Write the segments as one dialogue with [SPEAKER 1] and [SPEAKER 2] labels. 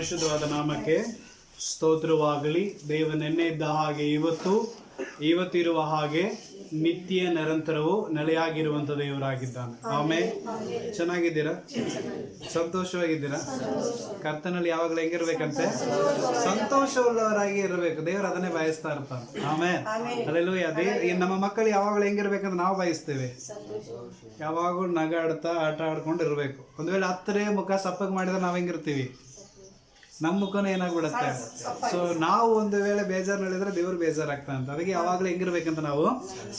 [SPEAKER 1] ಪರಿಶುದ್ಧವಾದ ನಾಮಕ್ಕೆ ಸ್ತೋತ್ರವಾಗಲಿ. ದೇವ ನೆನ್ನೆ ಇದ್ದ ಹಾಗೆ ಇವತ್ತಿರುವ ಹಾಗೆ ನಿತ್ಯ ನಿರಂತರವೂ ನೆಲೆಯಾಗಿರುವಂಥ ದೇವರಾಗಿದ್ದಾನೆ. ಆಮೇಲೆ ಚೆನ್ನಾಗಿದ್ದೀರಾ? ಸಂತೋಷವಾಗಿದ್ದೀರಾ? ಕರ್ತನಲ್ಲಿ ಯಾವಾಗಲೂ ಹೆಂಗಿರ್ಬೇಕಂತೆ? ಸಂತೋಷವುಳ್ಳವರಾಗಿ ಇರಬೇಕು. ದೇವರು ಅದನ್ನೇ ಬಯಸ್ತಾ ಇರ್ತಾನೆ. ಆಮೇಲೆ ಹಲ್ಲೆಲೂಯಾ. ನಮ್ಮ ಮಕ್ಕಳು ಯಾವಾಗಲೂ ಹೆಂಗಿರ್ಬೇಕಂತ ನಾವು ಬಯಸ್ತೇವೆ. ಯಾವಾಗಲೂ ನಗಾಡ್ತಾ ಆಟ ಆಡ್ಕೊಂಡು ಇರಬೇಕು. ಒಂದು ವೇಳೆ ಹತ್ತರೇ ಮುಖ ಸಪ್ಪಗೆ ಮಾಡಿದ್ರೆ ನಾವು ಹೆಂಗಿರ್ತೀವಿ? ನಮ್ಮ ಮುಖನೂ ಏನಾಗ್ಬಿಡುತ್ತೆ. ಸೊ ನಾವು ಒಂದು ವೇಳೆ ಬೇಜಾರಿನಲ್ಲಿದ್ರೆ ದೇವರು ಬೇಜಾರಾಗ್ತಾನೆ ಅಂತ. ಅದಕ್ಕೆ ಯಾವಾಗಲೂ ಹೆಂಗಿರ್ಬೇಕಂತ ನಾವು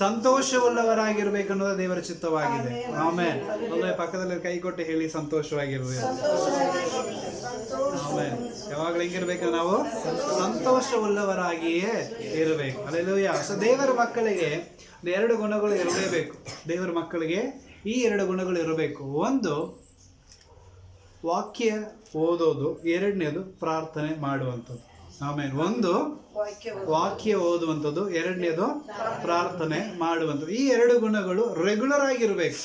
[SPEAKER 1] ಸಂತೋಷವುಳ್ಳವರಾಗಿರ್ಬೇಕು ಅನ್ನೋದು ದೇವರ ಚಿತ್ತವಾಗಿದೆ. ಆಮೇಲೆ ಒಳ್ಳೆ ಪಕ್ಕದಲ್ಲಿ ಕೈ ಕೊಟ್ಟು ಹೇಳಿ, ಸಂತೋಷವಾಗಿರ್ಬೇಕು. ಆಮೇಲೆ ಯಾವಾಗಲೂ ಹೆಂಗಿರ್ಬೇಕಂದ್ರೆ ನಾವು ಸಂತೋಷವುಳ್ಳವರಾಗಿಯೇ ಇರಬೇಕು. ಹಲ್ಲೆಲೂಯಾ. ಸೊ ದೇವರ ಮಕ್ಕಳಿಗೆ ಎರಡು ಗುಣಗಳು ಇರಲೇಬೇಕು. ದೇವರ ಮಕ್ಕಳಿಗೆ ಈ ಎರಡು ಗುಣಗಳು ಇರಬೇಕು. ಒಂದು ವಾಕ್ಯ ಓದೋದು, ಎರಡನೇದು ಪ್ರಾರ್ಥನೆ ಮಾಡುವಂಥದ್ದು. ಆಮೇಲೆ ಒಂದು ವಾಕ್ಯ ಓದುವಂಥದ್ದು, ಎರಡನೇದು ಪ್ರಾರ್ಥನೆ ಮಾಡುವಂಥದ್ದು. ಈ ಎರಡು ಗುಣಗಳು ರೆಗ್ಯುಲರ್ ಆಗಿರಬೇಕು.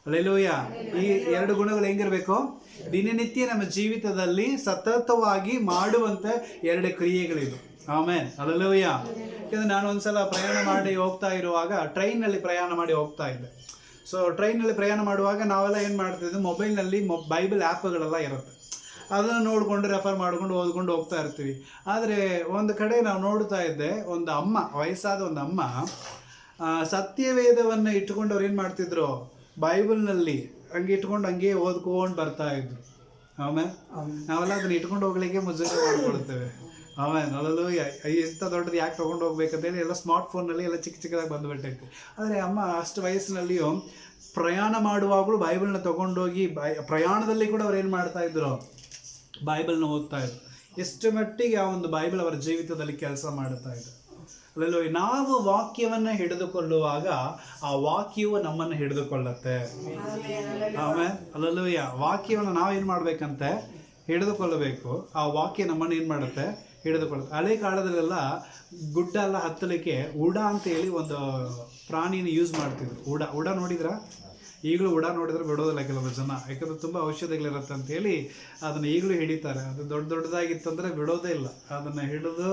[SPEAKER 1] ಹಲ್ಲೆಲೂಯಾ. ಈ ಎರಡು ಗುಣಗಳು ಹೆಂಗಿರಬೇಕು? ದಿನನಿತ್ಯ ನಮ್ಮ ಜೀವಿತದಲ್ಲಿ ಸತತವಾಗಿ ಮಾಡುವಂಥ ಎರಡು ಕ್ರಿಯೆಗಳಿದು. ಆಮೇಲೆ ಹಲ್ಲೆಲೂಯಾ. ಯಾಕಂದರೆ ನಾನು ಒಂದ್ಸಲ ಪ್ರಯಾಣ ಮಾಡಿ ಹೋಗ್ತಾ ಇರುವಾಗ ಟ್ರೈನಲ್ಲಿ ಪ್ರಯಾಣ ಮಾಡಿ ಹೋಗ್ತಾ ಇದ್ದೆ. ಸೊ ಟ್ರೈನಲ್ಲಿ ಪ್ರಯಾಣ ಮಾಡುವಾಗ ನಾವೆಲ್ಲ ಏನು ಮಾಡ್ತಿದ್ವಿ, ಮೊಬೈಲ್ನಲ್ಲಿ ಬೈಬಲ್ ಆ್ಯಪ್ಗಳೆಲ್ಲ ಇರುತ್ತೆ. ಅದನ್ನು ನೋಡಿಕೊಂಡು ರೆಫರ್ ಮಾಡ್ಕೊಂಡು ಓದ್ಕೊಂಡು ಹೋಗ್ತಾ ಇರ್ತೀವಿ. ಆದರೆ ಒಂದು ಕಡೆ ನಾವು ನೋಡ್ತಾ ಇದ್ದೆ, ಒಂದು ಅಮ್ಮ, ವಯಸ್ಸಾದ ಒಂದು ಅಮ್ಮ ಸತ್ಯವೇದವನ್ನು ಇಟ್ಕೊಂಡು ಅವ್ರು ಏನು ಮಾಡ್ತಿದ್ರು, ಬೈಬಲ್ನಲ್ಲಿ ಹಂಗೆ ಇಟ್ಕೊಂಡು ಹಂಗೆ ಓದ್ಕೊಂಡು ಬರ್ತಾ ಇದ್ರು. ಆಮೇಲೆ ನಾವೆಲ್ಲ ಅದನ್ನ ಇಟ್ಕೊಂಡು ಹೋಗ್ಲಿಕ್ಕೆ ಮುಜುಗರ ಮಾಡ್ಕೊಳ್ತೇವೆ. ಆಮೇಲೆ ಅಲ್ಲೂ ಎಂಥ ದೊಡ್ಡದು ಯಾಕೆ ತೊಗೊಂಡು ಹೋಗ್ಬೇಕಂತೇಳಿ ಎಲ್ಲ ಸ್ಮಾರ್ಟ್ ಫೋನ್ನಲ್ಲಿ ಎಲ್ಲ ಚಿಕ್ಕ ಚಿಕ್ಕದಾಗಿ ಬಂದುಬಿಟ್ಟೈತೆ. ಆದರೆ ಅಮ್ಮ ಅಷ್ಟು ವಯಸ್ಸಿನಲ್ಲಿಯೂ ಪ್ರಯಾಣ ಮಾಡುವಾಗಲೂ ಬೈಬಲ್ನ ತೊಗೊಂಡೋಗಿ ಪ್ರಯಾಣದಲ್ಲಿ ಕೂಡ ಅವ್ರು ಏನು ಮಾಡ್ತಾಯಿದ್ರು, ಬೈಬಲ್ನ ಓದ್ತಾ ಇದ್ರು. ಎಷ್ಟು ಮಟ್ಟಿಗೆ ಆ ಒಂದು ಬೈಬಲ್ ಅವರ ಜೀವಿತದಲ್ಲಿ ಕೆಲಸ ಮಾಡ್ತಾ ಇದ್ರು. ಅಲ್ಲೂ ನಾವು ವಾಕ್ಯವನ್ನು ಹಿಡಿದುಕೊಳ್ಳುವಾಗ ಆ ವಾಕ್ಯವು ನಮ್ಮನ್ನು ಹಿಡಿದುಕೊಳ್ಳುತ್ತೆ. ಆಮೇಲೆ ಅಲ್ಲೂ ವಾಕ್ಯವನ್ನು ನಾವೇನು ಮಾಡಬೇಕಂತೆ, ಹಿಡಿದುಕೊಳ್ಳಬೇಕು. ಆ ವಾಕ್ಯ ನಮ್ಮನ್ನು ಏನು ಮಾಡುತ್ತೆ, ಹಿಡಿದುಕೊಳ್ಳುತ್ತೆ. ಹಳೆ ಕಾಲದಲ್ಲೆಲ್ಲ ಗುಡ್ಡ ಎಲ್ಲ ಹತ್ತಲಿಕ್ಕೆ ಉಡ ಅಂತೇಳಿ ಒಂದು ಪ್ರಾಣಿನ ಯೂಸ್ ಮಾಡ್ತಿದ್ರು. ಉಡ ನೋಡಿದ್ರ? ಈಗಲೂ ಉಡ ನೋಡಿದ್ರೆ ಬಿಡೋದಿಲ್ಲ ಕೆಲವು ಜನ, ಯಾಕಂದರೆ ತುಂಬ ಔಷಧಿಗಳಿರುತ್ತೆ ಅಂತೇಳಿ ಅದನ್ನು ಈಗಲೂ ಹಿಡಿತಾರೆ. ಅದು ದೊಡ್ಡದಾಗಿತ್ತಂದರೆ ಬಿಡೋದೇ ಇಲ್ಲ. ಅದನ್ನು ಹಿಡಿದು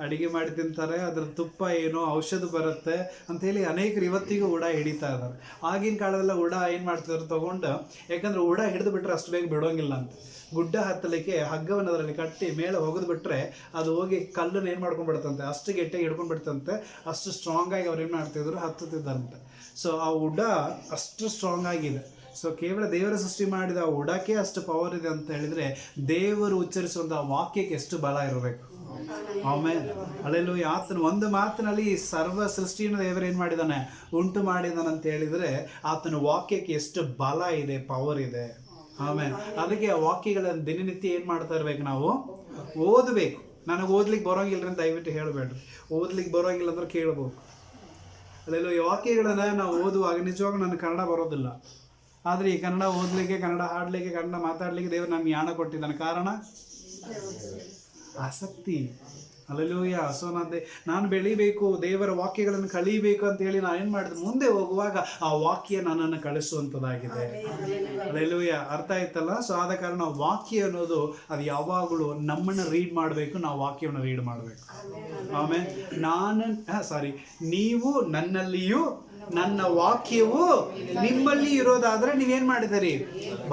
[SPEAKER 1] ಅಡುಗೆ ಮಾಡಿ ತಿಂತಾರೆ. ಅದರ ತುಪ್ಪ ಏನೋ ಔಷಧ ಬರುತ್ತೆ ಅಂಥೇಳಿ ಅನೇಕರು ಇವತ್ತಿಗೂ ಉಡ ಹಿಡಿತಾ ಇದ್ದಾರೆ. ಆಗಿನ ಕಾಲದಲ್ಲ ಉಡ ಏನು ಮಾಡ್ತಿದ್ರು ತೊಗೊಂಡು, ಯಾಕಂದರೆ ಉಡ ಹಿಡಿದು ಬಿಟ್ಟರೆ ಅಷ್ಟು ಬೇಗ ಬಿಡೋಂಗಿಲ್ಲ ಅಂತ. ಗುಡ್ಡ ಹತ್ತಲಿಕ್ಕೆ ಹಗ್ಗವನ್ನು ಅದರಲ್ಲಿ ಕಟ್ಟಿ ಮೇಲೆ ಹೋಗೋದು ಬಿಟ್ಟರೆ ಅದು ಹೋಗಿ ಕಲ್ಲನ್ನು ಏನು ಮಾಡ್ಕೊಂಡ್ಬಿಡ್ತಂತೆ, ಅಷ್ಟು ಗಟ್ಟಿಯಾಗಿ ಹಿಡ್ಕೊಂಡ್ಬಿಡ್ತಂತೆ. ಅಷ್ಟು ಸ್ಟ್ರಾಂಗಾಗಿ ಅವ್ರು ಏನು ಮಾಡ್ತಿದ್ರು, ಹತ್ತುತ್ತಿದ್ದಂತೆ. ಸೊ ಆ ಉಡ ಅಷ್ಟು ಸ್ಟ್ರಾಂಗ್ ಆಗಿದೆ. ಸೊ ಕೇವಲ ದೇವರ ಸೃಷ್ಟಿ ಮಾಡಿದ ಆ ಉಡಕ್ಕೆ ಅಷ್ಟು ಪವರ್ ಇದೆ ಅಂತ ಹೇಳಿದರೆ, ದೇವರು ಉಚ್ಚರಿಸುವಂಥ ವಾಕ್ಯಕ್ಕೆ ಎಷ್ಟು ಬಲ ಇರಬೇಕು. ಆಮೇಲೆ ಅಲ್ಲೆಲ್ಲೂ ಆತನ ಒಂದು ಮಾತಿನಲ್ಲಿ ಸರ್ವ ಸೃಷ್ಟಿಯನ್ನು ದೇವರು ಏನು ಮಾಡಿದ್ದಾನೆ, ಉಂಟು ಮಾಡಿದ್ದಾನೆ ಅಂತ ಹೇಳಿದರೆ ಆತನ ವಾಕ್ಯಕ್ಕೆ ಎಷ್ಟು ಬಲ ಇದೆ, ಪವರ್ ಇದೆ. ಆಮೇಲೆ ಅದಕ್ಕೆ ಆ ವಾಕ್ಯಗಳನ್ನು ದಿನನಿತ್ಯ ಏನು ಮಾಡ್ತಾ ಇರ್ಬೇಕು, ನಾವು ಓದಬೇಕು. ನನಗೆ ಓದ್ಲಿಕ್ಕೆ ಬರೋಂಗಿಲ್ಲ ಅಂತ ದಯವಿಟ್ಟು ಹೇಳಬೇಡ್ರಿ. ಓದ್ಲಿಕ್ಕೆ ಬರೋಂಗಿಲ್ಲ ಅಂದ್ರೆ ಕೇಳ್ಬೇಕು. ಅಲ್ಲೆಲ್ಲೋ ಈ ವಾಕ್ಯಗಳನ್ನು ನಾವು ಓದುವಾಗ ನಿಜವಾಗ ನನಗೆ ಕನ್ನಡ ಬರೋದಿಲ್ಲ. ಆದರೆ ಈ ಕನ್ನಡ ಓದಲಿಕ್ಕೆ, ಕನ್ನಡ ಹಾಡಲಿಕ್ಕೆ, ಕನ್ನಡ ಮಾತಾಡಲಿಕ್ಕೆ ದೇವರು ನನಗೆ ಜ್ಞಾನ ಕೊಟ್ಟಿದ್ದಾನೆ. ಕಾರಣ ಆಸಕ್ತಿ. ಹಲ್ಲೆಲೂಯಾ. ಸೊ ನಾನು ಬೆಳಿಬೇಕು, ದೇವರ ವಾಕ್ಯಗಳನ್ನು ಕಳೀಬೇಕು ಅಂತ ಹೇಳಿ ನಾನು ಏನು ಮಾಡಿದೆ, ಮುಂದೆ ಹೋಗುವಾಗ ಆ ವಾಕ್ಯ ನನ್ನನ್ನು ಕಳಿಸುವಂಥದ್ದಾಗಿದೆ. ಹಲ್ಲೆಲೂಯಾ. ಅರ್ಥ ಆಯ್ತಲ್ಲ? ಸೊ ಆದ ಕಾರಣ ವಾಕ್ಯ ಅನ್ನೋದು ಅದು ಯಾವಾಗಲೂ ನಮ್ಮನ್ನು ರೀಡ್ ಮಾಡಬೇಕು, ನಾವು ವಾಕ್ಯವನ್ನು ರೀಡ್ ಮಾಡಬೇಕು. ಆಮೇಲೆ ನೀವು ನನ್ನಲ್ಲಿಯೂ ನನ್ನ ವಾಕ್ಯವು ನಿಮ್ಮಲ್ಲಿ ಇರೋದಾದ್ರೆ ನೀವೇನು ಮಾಡಿದಿರಿ,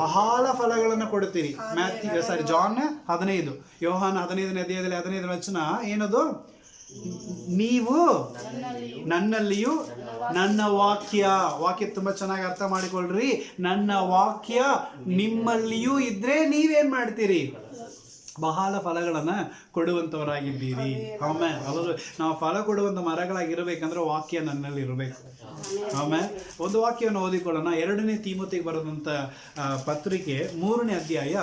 [SPEAKER 1] ಬಹಳ ಫಲಗಳನ್ನು ಕೊಡ್ತೀರಿ. ಜಾನ್ 15, ಯೋಹಾನ 15ನೇ ಅಧ್ಯಾಯದಲ್ಲಿ 15ನೇ ವಚನ ಏನದು, ನೀವು ನನ್ನಲ್ಲಿಯೂ ನನ್ನ ವಾಕ್ಯ ತುಂಬ ಚೆನ್ನಾಗಿ ಅರ್ಥ ಮಾಡಿಕೊಳ್ಳ್ರಿ. ನನ್ನ ವಾಕ್ಯ ನಿಮ್ಮಲ್ಲಿಯೂ ಇದ್ರೆ ನೀವೇನು ಮಾಡ್ತೀರಿ, ಬಹಳ ಫಲಗಳನ್ನು ಕೊಡುವಂಥವರಾಗಿದ್ದೀರಿ. ಆಮೇಲೆ ಅವರು ನಾವು ಫಲ ಕೊಡುವಂಥ ಮರಗಳಾಗಿರಬೇಕಂದ್ರೆ ವಾಕ್ಯ ನನ್ನಲ್ಲಿ ಇರಬೇಕು. ಆಮೇಲೆ ಒಂದು ವಾಕ್ಯವನ್ನು ಓದಿಕೊಳ್ಳೋಣ. 2ನೇ ತಿಮೋಥಿಗೆ ಬರೆದಂಥ ಪತ್ರಿಕೆ 3ನೇ ಅಧ್ಯಾಯ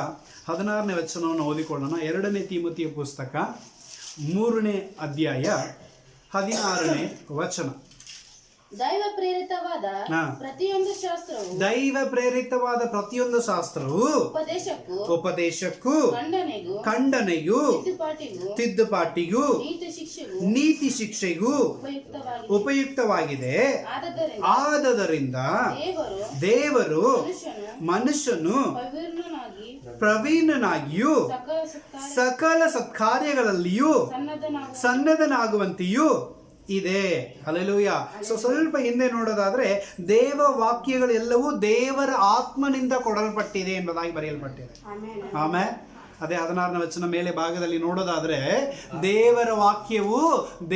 [SPEAKER 1] 16ನೇ ವಚನವನ್ನು ಓದಿಕೊಳ್ಳೋಣ. 2ನೇ ತಿಮೋಥಿಯ ಪುಸ್ತಕ 3ನೇ ಅಧ್ಯಾಯ 16ನೇ ವಚನ.
[SPEAKER 2] ದೈವ ಪ್ರೇರಿತವಾದ
[SPEAKER 1] ಪ್ರತಿಯೊಂದು ಶಾಸ್ತ್ರವು ಉಪದೇಶಕ್ಕೂ ಖಂಡನೆಗೂ ತಿದ್ದುಪಾಟಿಗೂ ನೀತಿ ಶಿಕ್ಷೆಗೂ ಉಪಯುಕ್ತವಾಗಿದೆ. ಆದದರಿಂದ ದೇವರು ಮನುಷ್ಯನು ಪ್ರವೀಣನಾಗಿಯೂ ಸಕಲ ಸತ್ಕಾರ್ಯಗಳಲ್ಲಿಯೂ ಸನ್ನದ್ಧನಾಗುವಂತೆಯೂ ಇದೆ. ಹಲ್ಲೆಲೂಯಾ. ಸ್ವಲ್ಪ ಹಿಂದೆ ನೋಡೋದಾದ್ರೆ ದೇವ ವಾಕ್ಯಗಳೆಲ್ಲವೂ ದೇವರ ಆತ್ಮನಿಂದ ಕೊಡಲ್ಪಟ್ಟಿದೆ ಎಂಬುದಾಗಿ ಬರೆಯಲ್ಪಟ್ಟಿದೆ. ಆಮೇಲೆ ಅದೇ 16ನೇ ವಚನ ಮೇಲೆ ಭಾಗದಲ್ಲಿ ನೋಡೋದಾದ್ರೆ ದೇವರ ವಾಕ್ಯವು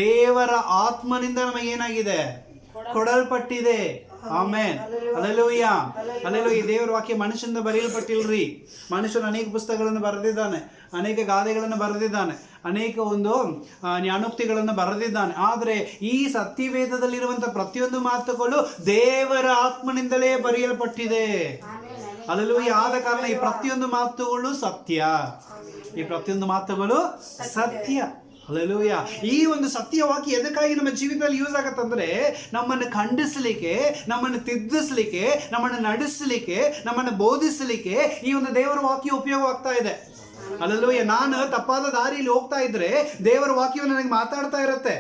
[SPEAKER 1] ದೇವರ ಆತ್ಮನಿಂದ ನಮಗೆ ಏನಾಗಿದೆ, ಕೊಡಲ್ಪಟ್ಟಿದೆ. ಆಮೇನ್. ಹಲ್ಲೆಲೂಯಾ. ಹಲ್ಲೆಲೂಯಾ. ದೇವರ ವಾಕ್ಯ ಮನುಷ್ಯನಿಂದ ಬರೆಯಲ್ಪಟ್ಟಿಲ್ರಿ. ಮನುಷ್ಯನು ಅನೇಕ ಪುಸ್ತಕಗಳನ್ನು ಬರೆದಿದ್ದಾನೆ, ಅನೇಕ ಗಾದೆಗಳನ್ನು ಬರೆದಿದ್ದಾನೆ, ಅನೇಕ ಒಂದು ಜ್ಞಾನೋಕ್ತಿಗಳನ್ನು ಬರೆದಿದ್ದಾನೆ. ಆದರೆ ಈ ಸತ್ಯವೇದದಲ್ಲಿರುವಂತಹ ಪ್ರತಿಯೊಂದು ಮಾತುಗಳು ದೇವರ ಆತ್ಮನಿಂದಲೇ ಬರೆಯಲ್ಪಟ್ಟಿದೆ. ಹಲ್ಲೆಲೂಯಾ. ಆದ ಕಾರಣ ಈ ಪ್ರತಿಯೊಂದು ಮಾತುಗಳು ಸತ್ಯ. ಈ ಪ್ರತಿಯೊಂದು ಮಾತುಗಳು ಸತ್ಯ. ಹಲ್ಲೆಲೂಯಾ. ಈ ಒಂದು ಸತ್ಯವಾಕ್ಯ ಎದಕ್ಕಾಗಿ ನಮ್ಮ ಜೀವಿತದಲ್ಲಿ ಯೂಸ್ ಆಗತ್ತಂದ್ರೆ ನಮ್ಮನ್ನು ಖಂಡಿಸಲಿಕ್ಕೆ, ನಮ್ಮನ್ನು ತಿದ್ದಿಸ್ಲಿಕ್ಕೆ, ನಮ್ಮನ್ನು ನಡೆಸಲಿಕ್ಕೆ, ನಮ್ಮನ್ನು ಬೋಧಿಸಲಿಕ್ಕೆ ಈ ಒಂದು ದೇವರ ವಾಕ್ಯ ಉಪಯೋಗವಾಗ್ತಾ ಇದೆ. ಹಲ್ಲೆಲೂಯಾ. ನಾನು ತಪ್ಪಾದ ದಾರಿಯಲ್ಲಿ ಹೋಗ್ತಾ ಇದ್ರೆ ದೇವರ ವಾಕ್ಯವು ನನಗೆ ಮಾತಾಡ್ತಾ ಇರುತ್ತೆ.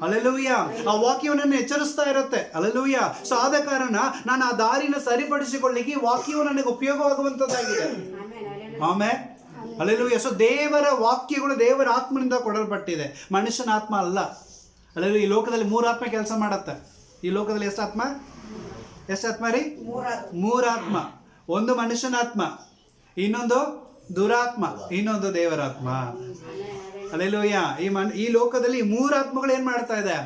[SPEAKER 1] ಹಲ್ಲೆಲೂಯಾ. ಆ ವಾಕ್ಯವನ್ನು ಎಚ್ಚರಿಸ್ತಾ ಇರುತ್ತೆ. ಹಲ್ಲೆಲೂಯಾ. ಸೊ ಆದ ಕಾರಣ ನಾನು ಆ ದಾರಿನ ಸರಿಪಡಿಸಿಕೊಳ್ಳಿಕ್ಕೆ ಈ ವಾಕ್ಯವು ನನಗೆ ಉಪಯೋಗವಾಗುವಂತದ್ದಾಗಿದೆ. ಆಮೇಲೆ ಹಲ್ಲೆಲೂಯಾ. ಸೊ ದೇವರ ವಾಕ್ಯಗಳು ದೇವರ ಆತ್ಮನಿಂದ ಕೊಡಲ್ಪಟ್ಟಿದೆ, ಮನುಷ್ಯನ ಆತ್ಮ ಅಲ್ಲ. ಹಲ್ಲೆಲೂಯಾ. ಈ ಲೋಕದಲ್ಲಿ 3 ಆತ್ಮ ಕೆಲಸ ಮಾಡತ್ತೆ. ಈ ಲೋಕದಲ್ಲಿ ಎಷ್ಟು ಆತ್ಮ ರೀ? 3 ಆತ್ಮ. ಒಂದು ಮನುಷ್ಯನ ಆತ್ಮ, ಇನ್ನೊಂದು ದುರಾತ್ಮ, ಇನ್ನೊಂದು ದೇವರಾತ್ಮ. ಹಲ್ಲೆಲೂಯಾ. ಈ ಲೋಕದಲ್ಲಿ 3 ಆತ್ಮಗಳು ಏನ್ ಮಾಡ್ತಾ ಇದೆ?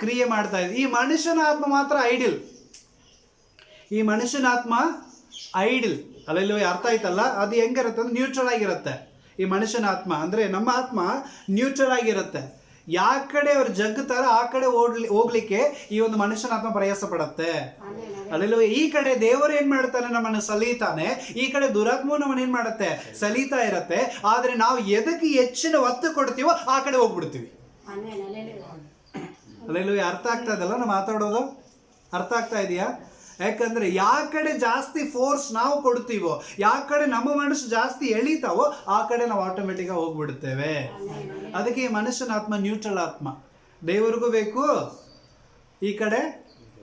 [SPEAKER 1] ಕ್ರಿಯೆ ಮಾಡ್ತಾ ಇದೆ. ಈ ಮನುಷ್ಯನ ಆತ್ಮ ಮಾತ್ರ ಐಡಿಲ್. ಈ ಮನುಷ್ಯನ ಆತ್ಮ ಐಡಿಲ್. ಹಲ್ಲೆಲೂಯಾ. ಅರ್ಥ ಆಯ್ತಲ್ಲ? ಅದು ಹೆಂಗಿರುತ್ತೆ ಅಂದ್ರೆ ನ್ಯೂಟ್ರಲ್ ಆಗಿರುತ್ತೆ. ಈ ಮನುಷ್ಯನ ಆತ್ಮ ಅಂದ್ರೆ ನಮ್ಮ ಆತ್ಮ ನ್ಯೂಟ್ರಲ್ ಆಗಿರುತ್ತೆ. ಯಾವ ಕಡೆ ಅವ್ರು ಜಗ್ಗುತ್ತಾರೋ ಆ ಕಡೆ ಹೋಗ್ಲಿಕ್ಕೆ ಈ ಒಂದು ಮನುಷ್ಯನ ಆತ್ಮ ಪ್ರಯಾಸ ಪಡುತ್ತೆ. ಹಲ್ಲೆಲೂಯಾ. ಈ ಕಡೆ ದೇವರು ಏನ್ ಮಾಡ್ತಾನೆ, ನಮ್ಮನ್ನು ಸಲೀತಾನೆ. ಈ ಕಡೆ ದುರಾತ್ಮವು ನಮ್ಮನ್ನ ಏನ್ ಮಾಡುತ್ತೆ, ಸಲೀತಾ ಇರತ್ತೆ. ಆದ್ರೆ ನಾವು ಎದಕ್ಕೆ ಹೆಚ್ಚಿನ ಒತ್ತು ಕೊಡ್ತೀವೋ ಆ ಕಡೆ ಹೋಗ್ಬಿಡ್ತೀವಿ. ಹಲ್ಲೆಲೂಯಾ. ಅರ್ಥ ಆಗ್ತಾ ಇದಲ್ಲ ನಾವು ಮಾತಾಡೋದು? ಅರ್ಥ ಆಗ್ತಾ ಇದೆಯಾ? ಯಾಕಂದ್ರೆ ಯಾವ ಕಡೆ ಜಾಸ್ತಿ ಫೋರ್ಸ್ ನಾವು ಕೊಡ್ತೀವೋ, ಯಾವ ಕಡೆ ನಮ್ಮ ಮನಸ್ಸು ಜಾಸ್ತಿ ಎಳೀತಾವೋ ಆ ಕಡೆ ನಾವು ಆಟೋಮೆಟಿಕ್ ಆಗಿ ಹೋಗ್ಬಿಡ್ತೇವೆ. ಅದಕ್ಕೆ ಈ ಮನುಷ್ಯನ ಆತ್ಮ ನ್ಯೂಟ್ರಲ್ ಆತ್ಮ. ದೇವರಿಗೂ ಬೇಕು, ಈ ಕಡೆ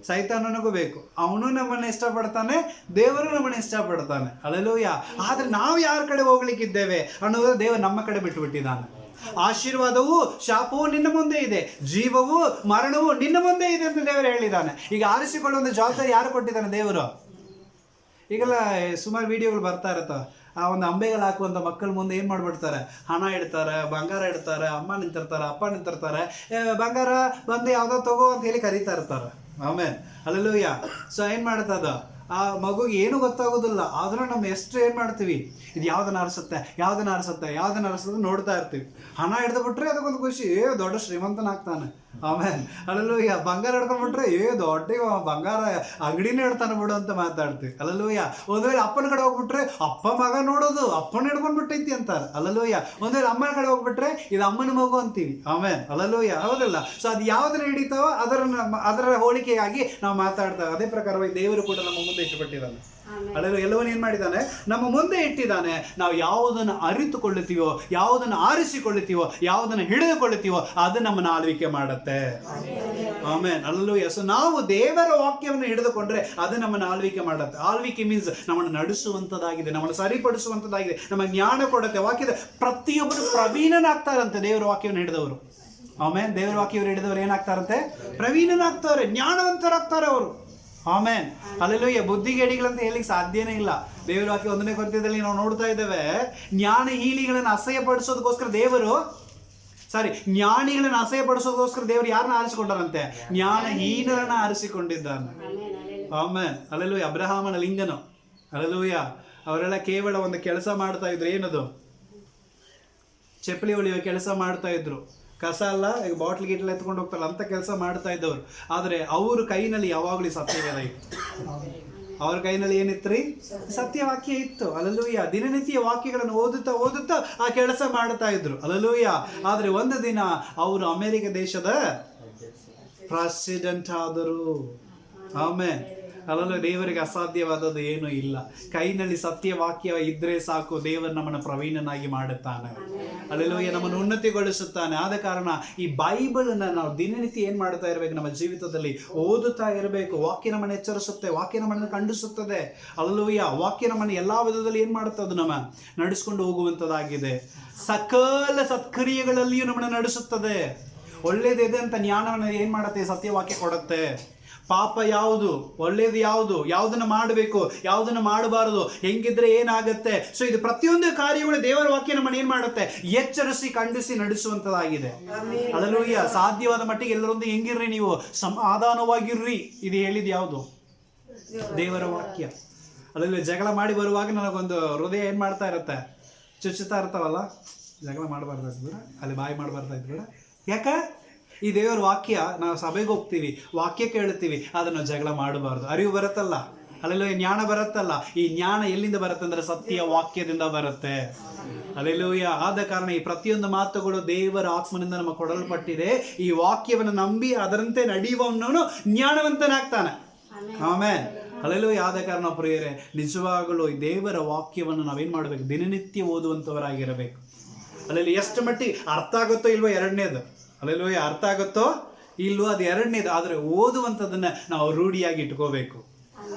[SPEAKER 1] ಸೈತಾನನಿಗೂ ಬೇಕು. ಅವನು ನಮ್ಮನ್ನು ಇಷ್ಟಪಡ್ತಾನೆ, ದೇವರು ನಮ್ಮನ್ನು ಇಷ್ಟಪಡ್ತಾನೆ. ಹಲ್ಲೆಲೂಯಾ. ಆದ್ರೆ ನಾವು ಯಾರ ಕಡೆ ಹೋಗ್ಲಿಕ್ಕಿದ್ದೇವೆ ಅನ್ನೋದು ದೇವರು ನಮ್ಮ ಕಡೆ ಬಿಟ್ಟು ಬಿಟ್ಟಿದ್ದಾನೆ. ಆಶೀರ್ವಾದವು ಶಾಪವು ನಿನ್ನ ಮುಂದೆ ಇದೆ, ಜೀವವು ಮರಣವು ನಿನ್ನ ಮುಂದೆ ಇದೆ ಅಂತ ದೇವರು ಹೇಳಿದ್ದಾನೆ. ಈಗ ಆರಿಸಿಕೊಳ್ಳುವಂಥ ಜವಾಬ್ದಾರಿ ಯಾರು ಕೊಟ್ಟಿದ್ದಾನೆ? ದೇವರು. ಈಗೆಲ್ಲ ಸುಮಾರು ವಿಡಿಯೋಗಳು ಬರ್ತಾ ಇರುತ್ತವೆ. ಆ ಒಂದು ಅಂಬೆಗಳು ಹಾಕುವಂಥ ಮಕ್ಕಳ ಮುಂದೆ ಏನು ಮಾಡಿಬಿಡ್ತಾರೆ, ಹಣ ಇಡ್ತಾರೆ, ಬಂಗಾರ ಇಡ್ತಾರೆ, ಅಮ್ಮ ನಿಂತಿರ್ತಾರೆ, ಅಪ್ಪ ನಿಂತಿರ್ತಾರೆ, ಬಂಗಾರ ಬಂದು ಯಾವುದೋ ತಗೋ ಅಂತ ಹೇಳಿ ಕರೀತಾ ಇರ್ತಾರೆ. ಆಮೇಲೆ ಹಲ್ಲೆಲೂಯಾ. ಸೊ ಏನು ಮಾಡುತ್ತದ ಆ ಮಗುಗೆ ಏನು ಗೊತ್ತಾಗೋದಿಲ್ಲ. ಆದರೂ ನಮ್ಮ ಎಷ್ಟು ಏನು ಮಾಡ್ತೀವಿ, ಇದು ಯಾವುದನ್ನ ಅನಿಸುತ್ತೆ ನೋಡ್ತಾ ಇರ್ತೀವಿ. ಹಣ ಹಿಡ್ದು ಬಿಟ್ರೆ ಅದಕ್ಕೊಂದು ಖುಷಿ, ದೊಡ್ಡ ಶ್ರೀಮಂತನಾಗ್ತಾನೆ. ಆಮೇಲೆ ಹಲ್ಲೆಲೂಯಾ. ಬಂಗಾರ ಹಿಡ್ಕೊಂಡ್ಬಿಟ್ರೆ ದೊಡ್ಡ ಬಂಗಾರ ಅಂಗಡಿನೇ ಇಡ್ತಾನೆ ಬಿಡು ಅಂತ ಮಾತಾಡ್ತೀವಿ. ಹಲ್ಲೆಲೂಯಾ. ಒಂದು ವೇಳೆ ಅಪ್ಪನ ಕಡೆ ಹೋಗ್ಬಿಟ್ರೆ ಅಪ್ಪ ಮಗ ನೋಡೋದು, ಅಪ್ಪನ ಹಿಡ್ಕೊಂಡ್ಬಿಟ್ಟೈತಿ ಅಂತಾರೆ. ಹಲ್ಲೆಲೂಯಾ. ಒಂದು ವೇಳೆ ಅಮ್ಮನ ಕಡೆ ಹೋಗ್ಬಿಟ್ರೆ ಇದು ಅಮ್ಮನ ಮಗು ಅಂತೀವಿ. ಆಮೇಲೆ ಹಲ್ಲೆಲೂಯಾ. ಹೌದಲ್ಲ? ಸೊ ಅದು ಯಾವುದನ್ನ ಹಿಡಿತಾವೋ ಅದರ ಹೋಲಿಕೆಯಾಗಿ ನಾವು ಮಾತಾಡ್ತೇವೆ. ಅದೇ ಪ್ರಕಾರವಾಗಿ ದೇವರು ಕೂಡ ನಮ್ಮ ಮುಂದೆ ಇಟ್ಟುಬಿಟ್ಟಿದ್ದಾನೆ. ಹಲ್ಲೆಲೂಯಾ. ಎಲ್ಲವನ್ನ ಏನ್ ಮಾಡಿದ್ದಾನೆ, ನಮ್ಮ ಮುಂದೆ ಇಟ್ಟಿದ್ದಾನೆ. ನಾವು ಯಾವುದನ್ನು ಅರಿತುಕೊಳ್ಳುತ್ತೀವೋ, ಯಾವುದನ್ನು ಆರಿಸಿಕೊಳ್ಳುತ್ತೀವೋ, ಯಾವುದನ್ನು ಹಿಡಿದುಕೊಳ್ಳುತ್ತೀವೋ ಅದು ನಮ್ಮನ್ನು ಆಳ್ವಿಕೆ ಮಾಡುತ್ತೆ. ಆಮೆನ್. ಹಲ್ಲೆಲೂಯಾ. ಸೊ ನಾವು ದೇವರ ವಾಕ್ಯವನ್ನು ಹಿಡಿದುಕೊಂಡ್ರೆ ಅದು ನಮ್ಮನ್ನು ಆಳ್ವಿಕೆ ಮಾಡುತ್ತೆ. ಆಳ್ವಿಕೆ ಮೀನ್ಸ್ ನಮ್ಮನ್ನು ನಡೆಸುವಂಥದ್ದಾಗಿದೆ, ನಮ್ಮನ್ನು ಸರಿಪಡಿಸುವಂಥದ್ದಾಗಿದೆ, ನಮ್ಮ ಜ್ಞಾನ ಕೊಡುತ್ತೆ. ವಾಕ್ಯದ ಪ್ರತಿಯೊಬ್ಬರು ಪ್ರವೀಣನಾಗ್ತಾರಂತೆ ದೇವರ ವಾಕ್ಯವನ್ನು ಹಿಡಿದವರು. ಆಮೇನ್. ದೇವರ ವಾಕ್ಯವನ್ನು ಹಿಡಿದವರು ಏನಾಗ್ತಾರಂತೆ? ಪ್ರವೀಣನಾಗ್ತಾರೆ, ಜ್ಞಾನವಂತರಾಗ್ತಾರೆ ಅವರು. ಆಮೇನ್. ಹಲ್ಲೆಲೂಯಾ. ಬುದ್ಧಿಗೇಡಿಗಳಂತ ಹೇಳಿಕ್ಕೆ ಸಾಧ್ಯನೇ ಇಲ್ಲ. ದೇವರ ವಾಕ್ಯ 1ನೇ ಕೊರಿಂಥದಲ್ಲಿ ನಾವು ನೋಡ್ತಾ ಇದ್ದೇವೆ, ಜ್ಞಾನಹೀನಗಳನ್ನು ಅಸಹ್ಯಪಡಿಸೋದಕ್ಕೋಸ್ಕರ ಜ್ಞಾನಿಗಳನ್ನು ಅಸಹ್ಯಪಡಿಸೋದಕ್ಕೋಸ್ಕರ ದೇವರು ಯಾರನ್ನ ಆರಿಸಿಕೊಂಡರಂತೆ? ಜ್ಞಾನಹೀನರನ್ನ ಆರಿಸಿಕೊಂಡಿದ್ದಾನೆ. ಆಮೇನ್. ಹಲ್ಲೆಲೂಯಾ. ಅಬ್ರಹಾಮನ ಲಿಂಗನು. ಹಲ್ಲೆಲೂಯಾ. ಅವರೆಲ್ಲ ಕೇವಲ ಒಂದು ಕೆಲಸ ಮಾಡ್ತಾ ಇದ್ರು. ಏನದು? ಚಪ್ಪಲಿ ಹೊಲಿಯುವ ಕೆಲಸ ಮಾಡ್ತಾ ಇದ್ರು. ಕಸ ಅಲ್ಲ, ಈಗ ಬಾಟ್ಲ್ ಗಿಟ್ಲ್ ಎತ್ಕೊಂಡು ಹೋಗ್ತಾರಲ್ಲ ಅಂತ ಕೆಲಸ ಮಾಡ್ತಾ ಇದ್ದವರು. ಆದರೆ ಅವ್ರ ಕೈನಲ್ಲಿ ಯಾವಾಗಲೂ ಸತ್ಯವೇದ ಇತ್ತು. ಅವ್ರ ಕೈನಲ್ಲಿ ಏನಿತ್ತು ರೀ? ಸತ್ಯವಾಕ್ಯ ಇತ್ತು. ಹಲ್ಲೆಲೂಯಾ. ದಿನನಿತ್ಯ ವಾಕ್ಯಗಳನ್ನು ಓದುತ್ತಾ ಆ ಕೆಲಸ ಮಾಡ್ತಾ ಇದ್ರು. ಹಲ್ಲೆಲೂಯಾ. ಆದ್ರೆ ಒಂದು ದಿನ ಅವರು ಅಮೆರಿಕ ದೇಶದ ಪ್ರೆಸಿಡೆಂಟ್ ಆದರು. ಆಮೇಲೆ ಅಲ್ಲಲ್ಲ, ದೇವರಿಗೆ ಅಸಾಧ್ಯವಾದದ್ದು ಏನೂ ಇಲ್ಲ. ಕೈನಲ್ಲಿ ಸತ್ಯವಾಕ್ಯ ಇದ್ರೆ ಸಾಕು, ದೇವರು ನಮ್ಮನ್ನು ಪ್ರವೀಣನಾಗಿ ಮಾಡುತ್ತಾನೆ. ಅಲ್ಲೆಲ್ಲೂಯ್ಯ, ನಮ್ಮನ್ನು ಉನ್ನತಿಗೊಳಿಸುತ್ತಾನೆ. ಆದ ಕಾರಣ ಈ ಬೈಬಲನ್ನು ನಾವು ದಿನನಿತ್ಯ ಏನು ಮಾಡ್ತಾ ಇರಬೇಕು? ನಮ್ಮ ಜೀವಿತದಲ್ಲಿ ಓದುತ್ತಾ ಇರಬೇಕು. ವಾಕ್ಯ ನಮ್ಮನ್ನು ಎಚ್ಚರಿಸುತ್ತೆ, ವಾಕ್ಯ ನಮ್ಮನ್ನು ಖಂಡಿಸುತ್ತದೆ. ಅಲ್ಲೆಲ್ಲೂಯ್ಯ, ವಾಕ್ಯ ನಮ್ಮನ್ನು ಎಲ್ಲ ವಿಧದಲ್ಲಿ ಏನು ಮಾಡುತ್ತೆ? ಅದು ನಮ್ಮ ನಡೆಸ್ಕೊಂಡು ಹೋಗುವಂಥದ್ದಾಗಿದೆ. ಸಕಲ ಸತ್ಕ್ರಿಯೆಗಳಲ್ಲಿಯೂ ನಮ್ಮನ್ನು ನಡೆಸುತ್ತದೆ. ಒಳ್ಳೇದಿದೆ ಅಂತ ಜ್ಞಾನವನ್ನು ಏನು ಮಾಡುತ್ತೆ? ಸತ್ಯವಾಕ್ಯ ಕೊಡುತ್ತೆ. ಪಾಪ ಯಾವುದು, ಒಳ್ಳೇದು ಯಾವುದು, ಯಾವುದನ್ನು ಮಾಡಬೇಕು, ಯಾವುದನ್ನು ಮಾಡಬಾರದು, ಹೆಂಗಿದ್ರೆ ಏನಾಗುತ್ತೆ. ಸೊ ಇದು ಪ್ರತಿಯೊಂದು ಕಾರ್ಯಗಳು ದೇವರ ವಾಕ್ಯ ನಮ್ಮನ್ನು ಏನು ಮಾಡುತ್ತೆ? ಎಚ್ಚರಿಸಿ ಖಂಡಿಸಿ ನಡೆಸುವಂಥದ್ದಾಗಿದೆ. ಹಲ್ಲೆಲೂಯಾ. ಸಾಧ್ಯವಾದ ಮಟ್ಟಿಗೆ ಎಲ್ಲರೊಂದು ಹೆಂಗಿರ್ರಿ, ನೀವು ಸಮಾಧಾನವಾಗಿರ್ರಿ. ಇದು ಹೇಳಿದ ಯಾವುದು? ದೇವರ ವಾಕ್ಯ. ಅಲ್ಲೆಲ್ಲ ಜಗಳ ಮಾಡಿ ಬರುವಾಗ ನನಗೊಂದು ಹೃದಯ ಏನು ಮಾಡ್ತಾ ಇರುತ್ತೆ? ಚುಚ್ಚುತ್ತಾ ಇರ್ತಾವಲ್ಲ, ಜಗಳ ಮಾಡಬಾರ್ದಾಯ್ತು ಬಿಡ, ಅಲ್ಲಿ ಬಾಯಿ ಮಾಡಬಾರ್ದಾಯ್ತು ಬಿಡ. ಯಾಕ? ಈ ದೇವರ ವಾಕ್ಯ, ನಾವು ಸಭೆಗೆ ಹೋಗ್ತೀವಿ, ವಾಕ್ಯ ಕೇಳುತ್ತೀವಿ, ಅದನ್ನು ಜಗಳ ಮಾಡಬಾರ್ದು. ಅರಿವು ಬರುತ್ತಲ್ಲ, ಅಲ್ಲೆಲ್ಲೋ ಜ್ಞಾನ ಬರುತ್ತಲ್ಲ. ಈ ಜ್ಞಾನ ಎಲ್ಲಿಂದ ಬರುತ್ತೆ ಅಂದರೆ ಸತ್ಯ ವಾಕ್ಯದಿಂದ ಬರುತ್ತೆ. ಅಲ್ಲೆಲ್ಲೂಯ್ಯ. ಆದ ಕಾರಣ ಈ ಪ್ರತಿಯೊಂದು ಮಾತುಗಳು ದೇವರ ಆತ್ಮನಿಂದ ನಮಗೆ ಕೊಡಲ್ಪಟ್ಟಿದೆ. ಈ ವಾಕ್ಯವನ್ನು ನಂಬಿ ಅದರಂತೆ ನಡೆಯುವವನು ಜ್ಞಾನವಂತನಾಗ್ತಾನೆ. ಆಮೇಲೆ ಅಲ್ಲೆಲ್ಲೂಯ್ಯ. ಆದ ಕಾರಣ ಪ್ರಿಯರೇ, ನಿಜವಾಗಲೂ ಈ ದೇವರ ವಾಕ್ಯವನ್ನು ನಾವೇನು ಮಾಡಬೇಕು? ದಿನನಿತ್ಯ ಓದುವಂಥವರಾಗಿರಬೇಕು. ಅಲ್ಲೆಲ್ಲಿ ಎಷ್ಟು ಮಟ್ಟಿಗೆ ಅರ್ಥ ಆಗುತ್ತೋ ಇಲ್ವೋ ಎರಡನೇದು, ಅಲ್ಲೆಲ್ಲೂಯ್ಯ, ಅರ್ಥ ಆಗುತ್ತೋ ಇಲ್ವೋ ಅದು ಎರಡನೇದು. ಆದರೆ ಓದುವಂಥದ್ದನ್ನು ನಾವು ರೂಢಿಯಾಗಿ ಇಟ್ಕೋಬೇಕು.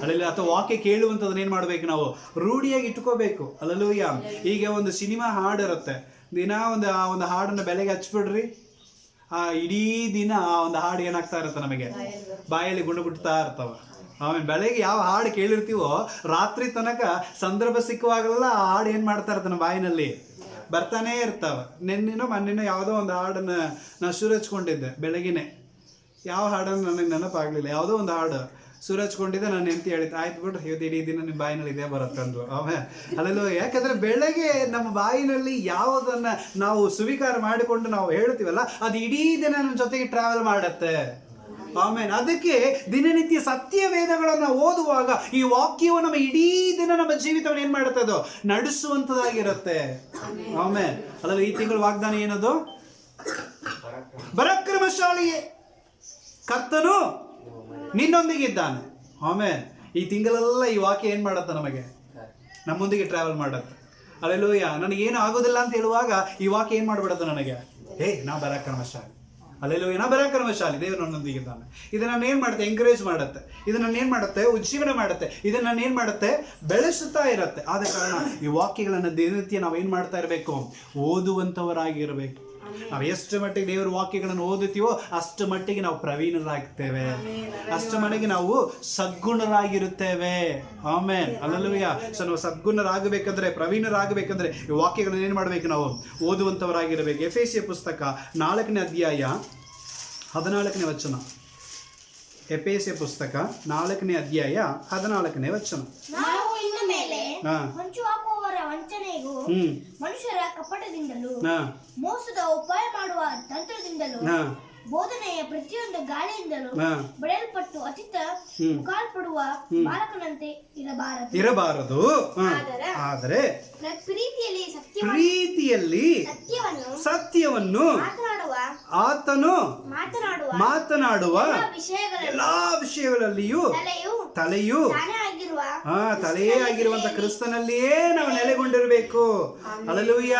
[SPEAKER 1] ಅಲ್ಲೆಲ್ಲ, ಅಥವಾ ವಾಕ್ಯ ಕೇಳುವಂಥದ್ದನ್ನ ಏನು ಮಾಡಬೇಕು? ನಾವು ರೂಢಿಯಾಗಿ ಇಟ್ಕೋಬೇಕು. ಅಲ್ಲೆಲ್ಲೂಯ್ಯ. ಈಗ ಒಂದು ಸಿನಿಮಾ ಹಾಡು ಇರುತ್ತೆ, ದಿನ ಆ ಒಂದು ಹಾಡನ್ನು ಬೆಲೆಗೆ ಹಚ್ಬಿಡ್ರಿ, ಇಡೀ ದಿನ ಆ ಒಂದು ಹಾಡು ಏನಾಗ್ತಾ ಇರುತ್ತೆ? ನಮಗೆ ಬಾಯಲ್ಲಿ ಗುಂಡುಗುಟ್ತಾ ಇರ್ತಾವೆ. ಆಮೇಲೆ ಬೆಳಗ್ಗೆ ಯಾವ ಹಾಡು ಕೇಳಿರ್ತೀವೋ ರಾತ್ರಿ ತನಕ ಸಂದರ್ಭ ಸಿಕ್ಕುವಾಗಲೆಲ್ಲ ಆ ಹಾಡು ಏನು ಮಾಡ್ತಾ ಇರುತ್ತೆ? ನಮ್ಮ ಬಾಯಿನಲ್ಲಿ ಬರ್ತಾನೇ ಇರ್ತಾವೆ. ಮೊನ್ನೆನೋ ಯಾವುದೋ ಒಂದು ಹಾಡನ್ನು ನಾನು ಸುರು ಹಚ್ಕೊಂಡಿದ್ದೆ ಬೆಳಗಿನೇ. ಯಾವ ಹಾಡನ್ನು ನನಗೆ ನೆನಪಾಗಲಿಲ್ಲ. ಯಾವುದೋ ಒಂದು ಹಾಡು ಸುರು ಹಚ್ಕೊಂಡಿದ್ದೆ. ನಾನು ಹೆಂಡತಿ ಹೇಳಿದ್ದು, ಆಯ್ತು ಬಿಡ್ರಿ, ಇವತ್ತು ಇಡೀ ದಿನ ನಿಮ್ಮ ಬಾಯಿನಲ್ಲಿ ಇದೇ ಬರುತ್ತೆ ಅಂದ್ರು. ಆಮೇಲೆ ಅಲ್ಲೆಲ್ಲೋ, ಯಾಕಂದರೆ ಬೆಳಗ್ಗೆ ನಮ್ಮ ಬಾಯಿನಲ್ಲಿ ಯಾವುದನ್ನು ನಾವು ಸ್ವೀಕಾರ ಮಾಡಿಕೊಂಡು ನಾವು ಹೇಳ್ತೀವಲ್ಲ, ಅದು ಇಡೀ ದಿನ ನಮ್ಮ ಜೊತೆಗೆ ಟ್ರಾವೆಲ್ ಮಾಡುತ್ತೆ. ಆಮೇಲೆ ಅದಕ್ಕೆ ದಿನನಿತ್ಯ ಸತ್ಯ ವೇದಗಳನ್ನು ಓದುವಾಗ ಈ ವಾಕ್ಯವು ನಮ್ಮ ಇಡೀ ದಿನ ನಮ್ಮ ಜೀವಿತವನ್ನು ಏನು ಮಾಡುತ್ತೆ? ಅದು ನಡೆಸುವಂಥದ್ದಾಗಿರುತ್ತೆ. ಆಮೇಲೆ ಅಲ್ಲಲ್ಲ, ಈ ತಿಂಗಳ ವಾಗ್ದಾನ ಏನದು? ಪರಾಕ್ರಮಶಾಲಿಯೇ ಕರ್ತನು ನಿನ್ನೊಂದಿಗಿದ್ದಾನೆ. ಆಮೇಲೆ ಈ ತಿಂಗಳೆಲ್ಲ ಈ ವಾಕ್ಯ ಏನು ಮಾಡುತ್ತೆ? ನಮಗೆ ನಮ್ಮೊಂದಿಗೆ ಟ್ರಾವೆಲ್ ಮಾಡುತ್ತೆ. ಅಲ್ಲೆಲ್ಲೂಯ್ಯ. ನನಗೇನು ಆಗೋದಿಲ್ಲ ಅಂತ ಹೇಳುವಾಗ ಈ ವಾಕ್ಯ ಏನು ಮಾಡಿಬಿಡುತ್ತೆ ನನಗೆ? ನಾ ಪರಾಕ್ರಮಶಾಲಿ. ಅಲ್ಲೆಲ್ಲೂಯ್ಯ, ನಾ ಪರಾಕ್ರಮಶಾಲಿ, ದೇವರು ನನ್ನೊಂದಿಗಿದ್ದಾನೆ. ಇದು ನಾನು ಏನು ಮಾಡುತ್ತೆ? ಎಂಕರೇಜ್ ಮಾಡುತ್ತೆ. ಇದು ನನ್ನ ಏನು ಮಾಡುತ್ತೆ? ಉಜ್ಜೀವನ ಮಾಡುತ್ತೆ. ಇದು ನನ್ನ ಏನು ಮಾಡುತ್ತೆ? ಬೆಳೆಸುತ್ತಾ ಇರುತ್ತೆ. ಆದ ಕಾರಣ ಈ ವಾಕ್ಯಗಳನ್ನು ದಿನನಿತ್ಯ ನಾವು ಏನು ಮಾಡ್ತಾ ಇರಬೇಕು? ಓದುವಂಥವರಾಗಿರಬೇಕು. ನಾವು ಎಷ್ಟು ಮಟ್ಟಿಗೆ ದೇವರ ವಾಕ್ಯಗಳನ್ನು ಓದುತ್ತೀವೋ ಅಷ್ಟು ಮಟ್ಟಿಗೆ ನಾವು ಪ್ರವೀಣರಾಗ್ತೇವೆ, ಅಷ್ಟು ಮಟ್ಟಿಗೆ ನಾವು ಸದ್ಗುಣರಾಗಿರುತ್ತೇವೆ. ಆಮೇಲೆ ಅಲ್ಲೆಲ್ಲೂಯ್ಯ. ಸೊ ನಾವು ಸದ್ಗುಣರಾಗಬೇಕಂದ್ರೆ, ಪ್ರವೀಣರಾಗಬೇಕಂದ್ರೆ ಈ ವಾಕ್ಯಗಳನ್ನು ಏನು ಮಾಡಬೇಕು? ನಾವು ಓದುವಂಥವರಾಗಿರಬೇಕು. ಎಫೆಸಿಯ ಪುಸ್ತಕ 4ನೇ ಅಧ್ಯಾಯ 14ನೇ ವಚನ. ಎಫೆಸಿಯ ಪುಸ್ತಕ 4ನೇ ಅಧ್ಯಾಯ 14ನೇ ವಚನ.
[SPEAKER 3] ಹೊಂಚು ಹಾಕುವವರ ವಂಚನೆಗೂ ಮನುಷ್ಯರ ಕಪಟದಿಂದಲೂ ಮೋಸದ ಉಪಾಯ ಮಾಡುವ ತಂತ್ರದಿಂದಲೂ ಬೋಧನೆಯ ಪ್ರತಿಯೊಂದು ಗಾಳಿಯಿಂದಲೂ ಬೆಳೆಯಲ್ಪಟ್ಟು ಅತಿತ ಮುಖಾಲ್ಪಡುವ ಬಾಲಕನಂತೆ ಇರಬಾರದು. ಆದರೆ ಪ್ರೀತಿಯಲ್ಲಿ ಸತ್ಯವನ್ನು ಆತನು ಮಾತನಾಡುವ ಎಲ್ಲಾ ವಿಷಯಗಳಲ್ಲಿಯೂ ತಲೆಯೇ ಆಗಿರುವಂತ ಕ್ರಿಸ್ತನಲ್ಲಿಯೇ ನಾವು ನೆಲೆಗೊಂಡಿರಬೇಕು. ಹಲ್ಲೆಲೂಯ್ಯ.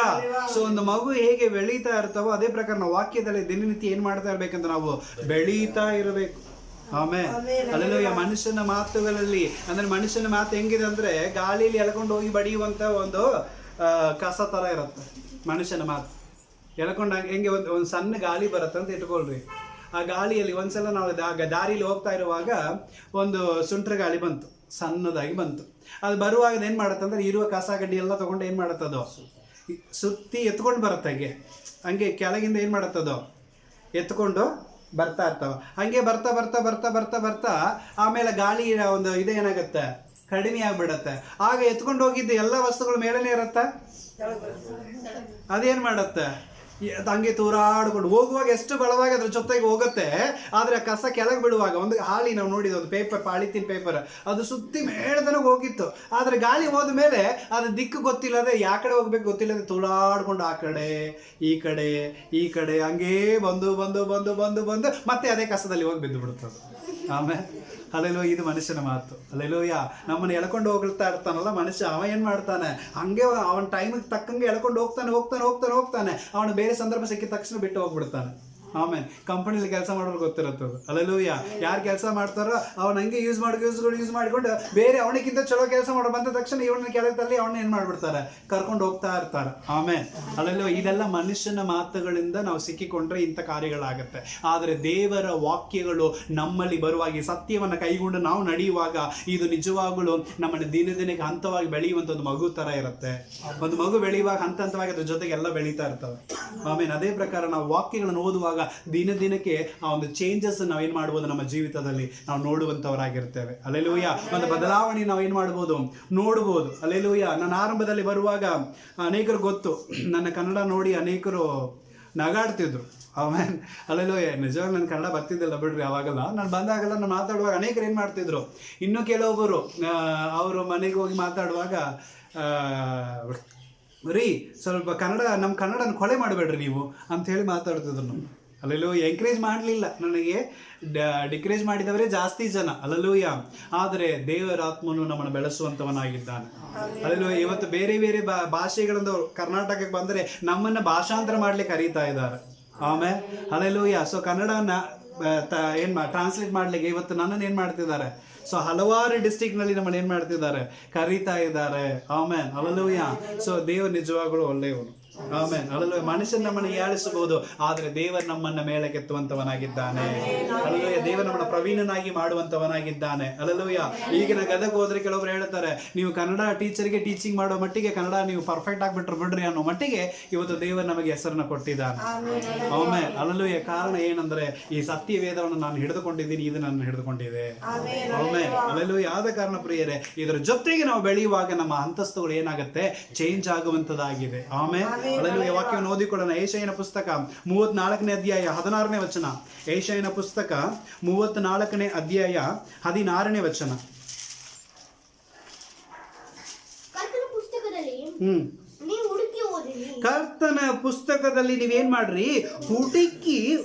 [SPEAKER 3] ಸೊ ಒಂದು ಮಗು ಹೇಗೆ ಬೆಳೀತಾ ಇರ್ತಾವೋ ಅದೇ ಪ್ರಕಾರ ನಾವು ವಾಕ್ಯದಲ್ಲಿ ದಿನನಿತ್ಯ ಏನ್ ಮಾಡ್ತಾ ಇರ್ಬೇಕಂತ ನಾವು ಬೆಳೀತಾ ಇರಬೇಕು. ಆಮೇಲೆ ಹಲ್ಲೆಲೂಯ್ಯ. ಮನುಷ್ಯನ ಮಾತುಗಳಲ್ಲಿ ಅಂದ್ರೆ ಮನುಷ್ಯನ ಮಾತು ಹೆಂಗಿದೆ ಅಂದ್ರೆ ಗಾಳಿಯಲ್ಲಿ ಎಳ್ಕೊಂಡು ಹೋಗಿ ಬಡಿಯುವಂತ ಒಂದು ಕಸ ತರ ಇರುತ್ತೆ ಮನುಷ್ಯನ ಮಾತು. ಎಳ್ಕೊಂಡು ಹೆಂಗೆ ಒಂದು ಸಣ್ಣ ಗಾಳಿ ಬರುತ್ತೆ ಅಂತ ಇಟ್ಕೊಳ್ರಿ. ಆ ಗಾಳಿಯಲ್ಲಿ ಒಂದ್ಸಲ ನಾವು ದಾರಿಲಿ ಹೋಗ್ತಾ ಇರುವಾಗ ಒಂದು ಸುಂಟ್ರ ಗಾಳಿ ಬಂತು, ಸಣ್ಣದಾಗಿ ಬಂತು. ಅದು ಬರುವಾಗ ಏನು ಮಾಡುತ್ತೆ ಅಂದರೆ ಇರುವ ಕಸ ಗಡ್ಡಿ ಎಲ್ಲ ತೊಗೊಂಡು ಏನು ಮಾಡುತ್ತದೋ ಸುತ್ತಿ ಎತ್ಕೊಂಡು ಬರುತ್ತೆ. ಹಂಗೆ ಕೆಳಗಿಂದ ಏನು ಮಾಡುತ್ತದೋ ಎತ್ಕೊಂಡು ಬರ್ತಾ ಇರ್ತಾವ. ಹಂಗೆ ಬರ್ತಾ ಬರ್ತಾ ಬರ್ತಾ ಬರ್ತಾ ಬರ್ತಾ ಆಮೇಲೆ ಗಾಳಿ ಒಂದು ಇದೇನಾಗುತ್ತೆ, ಕಡಿಮೆ ಆಗಿಬಿಡತ್ತೆ. ಆಗ ಎತ್ಕೊಂಡು ಹೋಗಿದ್ದು ಎಲ್ಲ ವಸ್ತುಗಳು ಮೇಲೇ ಇರುತ್ತೆ. ಅದೇನು ಮಾಡುತ್ತೆ, ಹಂಗೆ ತೂರಾಡ್ಕೊಂಡು ಹೋಗುವಾಗ ಎಷ್ಟು ಬಲವಾಗಿ ಅದ್ರ ಜೊತೆಗೆ ಹೋಗುತ್ತೆ. ಆದರೆ ಆ ಕಸ ಕೆಳಗೆ ಬಿಡುವಾಗ ಒಂದು ಹಾಳಿ ನಾವು ನೋಡಿದ ಒಂದು ಪೇಪರ್, ಪಾಲಿಥೀನ್ ಪೇಪರ್, ಅದು ಸುತ್ತಿ ಮೇಳದನಗೆ ಹೋಗಿತ್ತು. ಆದರೆ ಗಾಳಿ ಹೋದ ಮೇಲೆ ಅದು ದಿಕ್ಕು ಗೊತ್ತಿಲ್ಲದೆ ಯಾ ಕಡೆ ಹೋಗ್ಬೇಕು ಗೊತ್ತಿಲ್ಲದೆ ತೂರಾಡ್ಕೊಂಡು ಆ ಕಡೆ ಈ ಕಡೆ ಹಂಗೇ ಬಂದು ಬಂದು ಬಂದು ಬಂದು ಬಂದು ಮತ್ತೆ ಅದೇ ಕಸದಲ್ಲಿ ಹೋಗಿ ಬಿದ್ದು ಬಿಡುತ್ತದೆ. ಆಮೇಲೆ ಅಲ್ಲೆಲ್ಲೋಯ್ಯ, ಇದು ಮನುಷ್ಯನ ಮಾತು. ಅಲ್ಲೆಲ್ಲೋಯ್ಯ, ನಮ್ಮನ್ನು ಎಳ್ಕೊಂಡು ಹೋಗ್ತಾ ಇರ್ತಾನಲ್ಲ ಮನುಷ್ಯ, ಅವ ಏನು ಮಾಡ್ತಾನೆ, ಹಂಗೆ ಅವನ ಟೈಮಿಗೆ ತಕ್ಕಂಗೆ ಎಳ್ಕೊಂಡು ಹೋಗ್ತಾನೆ. ಅವನು ಬೇರೆ ಸಂದರ್ಭ ಸಿಕ್ಕಿದ ತಕ್ಷಣ ಬಿಟ್ಟು ಹೋಗ್ಬಿಡ್ತಾನೆ. ಆಮೇಲೆ ಕಂಪನಿಲಿ ಕೆಲಸ ಮಾಡೋರು ಗೊತ್ತಿರುತ್ತದು. ಅಲ್ಲೆಲ್ಲೂಯ್ಯ, ಯಾರು ಕೆಲಸ ಮಾಡ್ತಾರೋ ಅವ್ನು ಹಂಗೆ ಯೂಸ್ ಮಾಡಿಕೊಂಡು ಬೇರೆ ಅವನಿಗಿಂತ ಚಲೋ ಕೆಲಸ ಮಾಡೋ ಬಂದ ತಕ್ಷಣ ಇವನ ಕೆಲಸದಲ್ಲಿ ಅವನ್ನ ಏನು ಮಾಡ್ಬಿಡ್ತಾರೆ, ಕರ್ಕೊಂಡು ಹೋಗ್ತಾ ಇರ್ತಾರೆ. ಆಮೇಲೆ ಅಲ್ಲೆಲ್ಲೋ ಇದೆಲ್ಲ ಮನುಷ್ಯನ ಮಾತುಗಳಿಂದ ನಾವು ಸಿಕ್ಕಿಕೊಂಡ್ರೆ ಇಂಥ ಕಾರ್ಯಗಳಾಗುತ್ತೆ. ಆದರೆ ದೇವರ ವಾಕ್ಯಗಳು ನಮ್ಮಲ್ಲಿ ಬರುವಾಗ, ಈ ಸತ್ಯವನ್ನು ಕೈಗೊಂಡು ನಾವು ನಡೆಯುವಾಗ ಇದು ನಿಜವಾಗಲೂ ನಮ್ಮನ್ನು ದಿನಕ್ಕೆ ಹಂತವಾಗಿ ಬೆಳೆಯುವಂಥ ಒಂದು ಮಗು ಥರ ಇರುತ್ತೆ. ಒಂದು ಮಗು ಬೆಳೆಯುವಾಗ ಹಂತವಾಗಿ ಅದ್ರ ಜೊತೆಗೆ ಎಲ್ಲ ಬೆಳೀತಾ ಇರ್ತವೆ. ಆಮೇಲೆ ಅದೇ ಪ್ರಕಾರ ನಾವು ವಾಕ್ಯಗಳನ್ನು ಓದುವಾಗ ದಿನಕ್ಕೆ ಆ ಒಂದು ಚೇಂಜಸ್ ನಾವು ಏನು ಮಾಡ್ಬೋದು, ನಮ್ಮ ಜೀವಿತದಲ್ಲಿ ನಾವು ನೋಡುವಂಥವರಾಗಿರ್ತೇವೆ. ಅಲ್ಲೆಲ್ಲೂಯ್ಯ, ಒಂದು ಬದಲಾವಣೆ ನಾವು ಏನು ಮಾಡ್ಬೋದು, ನೋಡ್ಬೋದು. ಅಲ್ಲೆಲ್ಲೂಯ್ಯ, ನಾನು ಆರಂಭದಲ್ಲಿ ಬರುವಾಗ ಅನೇಕರು ಗೊತ್ತು, ನನ್ನ ಕನ್ನಡ ನೋಡಿ ಅನೇಕರು ನಗಾಡ್ತಿದ್ರು. ಆಮೇಲೆ ಅಲ್ಲೆಲ್ಲೂಯ್ಯ, ನಿಜವಾಗಿ ನನ್ನ ಕನ್ನಡ ಬರ್ತಿದ್ದಿಲ್ಲ ಬಿಡ್ರಿ ಅವಾಗೆಲ್ಲ. ನಾನು ಬಂದಾಗೆಲ್ಲ ನಾನು ಮಾತಾಡುವಾಗ ಅನೇಕರು ಏನು ಮಾಡ್ತಿದ್ರು, ಇನ್ನೂ ಕೆಲವೊಬ್ಬರು ಅವರು ಮನೆಗೆ ಹೋಗಿ ಮಾತಾಡುವಾಗ ರೀ ಸ್ವಲ್ಪ ನಮ್ಮ ಕನ್ನಡನ ಕೊಲೆ ಮಾಡಬೇಡ್ರಿ ನೀವು ಅಂತ ಹೇಳಿ ಮಾತಾಡ್ತಿದ್ರು. ನಾವು ಅಲ್ಲೆಲ್ಲೂಯ್ಯ, ಎಂಕರೇಜ್ ಮಾಡಲಿಲ್ಲ ನನಗೆ, ಡಿಕ್ರೇಜ್ ಮಾಡಿದವರೇ ಜಾಸ್ತಿ ಜನ. ಅಲ್ಲೆಲ್ಲೂಯ್ಯ, ಆದರೆ ದೇವರ ಆತ್ಮನು ನಮ್ಮನ್ನು ಬೆಳೆಸುವಂಥವನಾಗಿದ್ದಾನೆ. ಅಲ್ಲೆಲ್ಲೂಯ್ಯ, ಇವತ್ತು ಬೇರೆ ಬೇರೆ ಭಾಷೆಗಳಿಂದ ಕರ್ನಾಟಕಕ್ಕೆ ಬಂದರೆ ನಮ್ಮನ್ನು ಭಾಷಾಂತರ ಮಾಡ್ಲಿಕ್ಕೆ ಕರೀತಾ ಇದ್ದಾರೆ. ಆಮೇಲೆ ಅಲ್ಲೆಲ್ಲೂಯ್ಯ, ಸೊ ಕನ್ನಡನ ಟ್ರಾನ್ಸ್ಲೇಟ್ ಮಾಡ್ಲಿಕ್ಕೆ ಇವತ್ತು ನನ್ನನ್ನು ಏನು ಮಾಡ್ತಿದ್ದಾರೆ, ಸೊ ಹಲವಾರು ಡಿಸ್ಟ್ರಿಕ್ಟ್ನಲ್ಲಿ ನಮ್ಮನ್ನು ಏನು ಮಾಡ್ತಿದ್ದಾರೆ, ಕರೀತಾ ಇದ್ದಾರೆ. ಆಮೇಲೆ ಅಲ್ಲೆಲ್ಲೂಯ್ಯ, ಸೊ ದೇವರು ನಿಜವಾಗಲೂ ಒಳ್ಳೆಯವನು. ಆಮೇಲೆ ಅಲ್ಲೆಲ್ಲೂಯ್ಯ, ಮನುಷ್ಯನ ನಮ್ಮನ್ನು ಹೀಯಾಳಿಸಬಹುದು, ಆದರೆ ದೇವರು ನಮ್ಮನ್ನ ಮೇಲಕ್ಕೆತ್ತುವಂತವನಾಗಿದ್ದಾನೆ. ಅಲ್ಲೆಲ್ಲೂಯ್ಯ, ದೇವರು ನಮ್ಮನ್ನ ಪ್ರವೀಣನಾಗಿ ಮಾಡುವಂತವನಾಗಿದ್ದಾನೆ. ಅಲ್ಲೆಲ್ಲೂಯ್ಯ, ಈಗಿನ ಗದಗ ಹೋದ್ರೆ ಕೆಲವೊಬ್ರು ಹೇಳ್ತಾರೆ, ನೀವು ಕನ್ನಡ ಟೀಚರ್ಗೆ ಟೀಚಿಂಗ್ ಮಾಡೋ ಮಟ್ಟಿಗೆ ಕನ್ನಡ ನೀವು ಪರ್ಫೆಕ್ಟ್ ಆಗಿಬಿಟ್ರು ಬಿಡ್ರಿ ಅನ್ನೋ ಮಟ್ಟಿಗೆ ಇವತ್ತು ದೇವರು ನಮಗೆ ಹೆಸರನ್ನ ಕೊಟ್ಟಿದ್ದಾನೆ. ಆಮೇಲೆ ಅಲ್ಲೆಲ್ಲೂಯ್ಯ, ಕಾರಣ ಏನಂದ್ರೆ ಈ ಸತ್ಯ ವೇದವನ್ನು ನಾನು ಹಿಡಿದುಕೊಂಡಿದ್ದೀನಿ, ಇದು ನನ್ನ ಹಿಡಿದುಕೊಂಡಿದೆ. ಆಮೇಲೆ ಅಲ್ಲೆಲ್ಲೂಯ್ಯ, ಆದ ಕಾರಣ ಪ್ರಿಯರೇ, ಇದರ ಜೊತೆಗೆ ನಾವು ಬೆಳೆಯುವಾಗ ನಮ್ಮ ಅಂತಸ್ತುಗಳು ಏನಾಗುತ್ತೆ, ಚೇಂಜ್ ಆಗುವಂತದ್ದಾಗಿದೆ. ಆಮೇಲೆ ಅಲ್ಲೆಲ್ಲೂಯ್ಯ, ವಾಕ್ಯವನ್ನು ಓದಿಕೊಳ್ಳೋಣ. ಯೆಶಾಯನ ಪುಸ್ತಕ 34ನೇ ಅಧ್ಯಾಯ 16ನೇ ವಚನ. ಯೆಶಾಯನ ಪುಸ್ತಕ 34ನೇ ಅಧ್ಯಾಯ 16ನೇ ವಚನ. ಕರ್ತನ ಪುಸ್ತಕದಲ್ಲಿ ನೀವೇನ್ ಮಾಡ್ರಿ, ಹುಡುಕಿ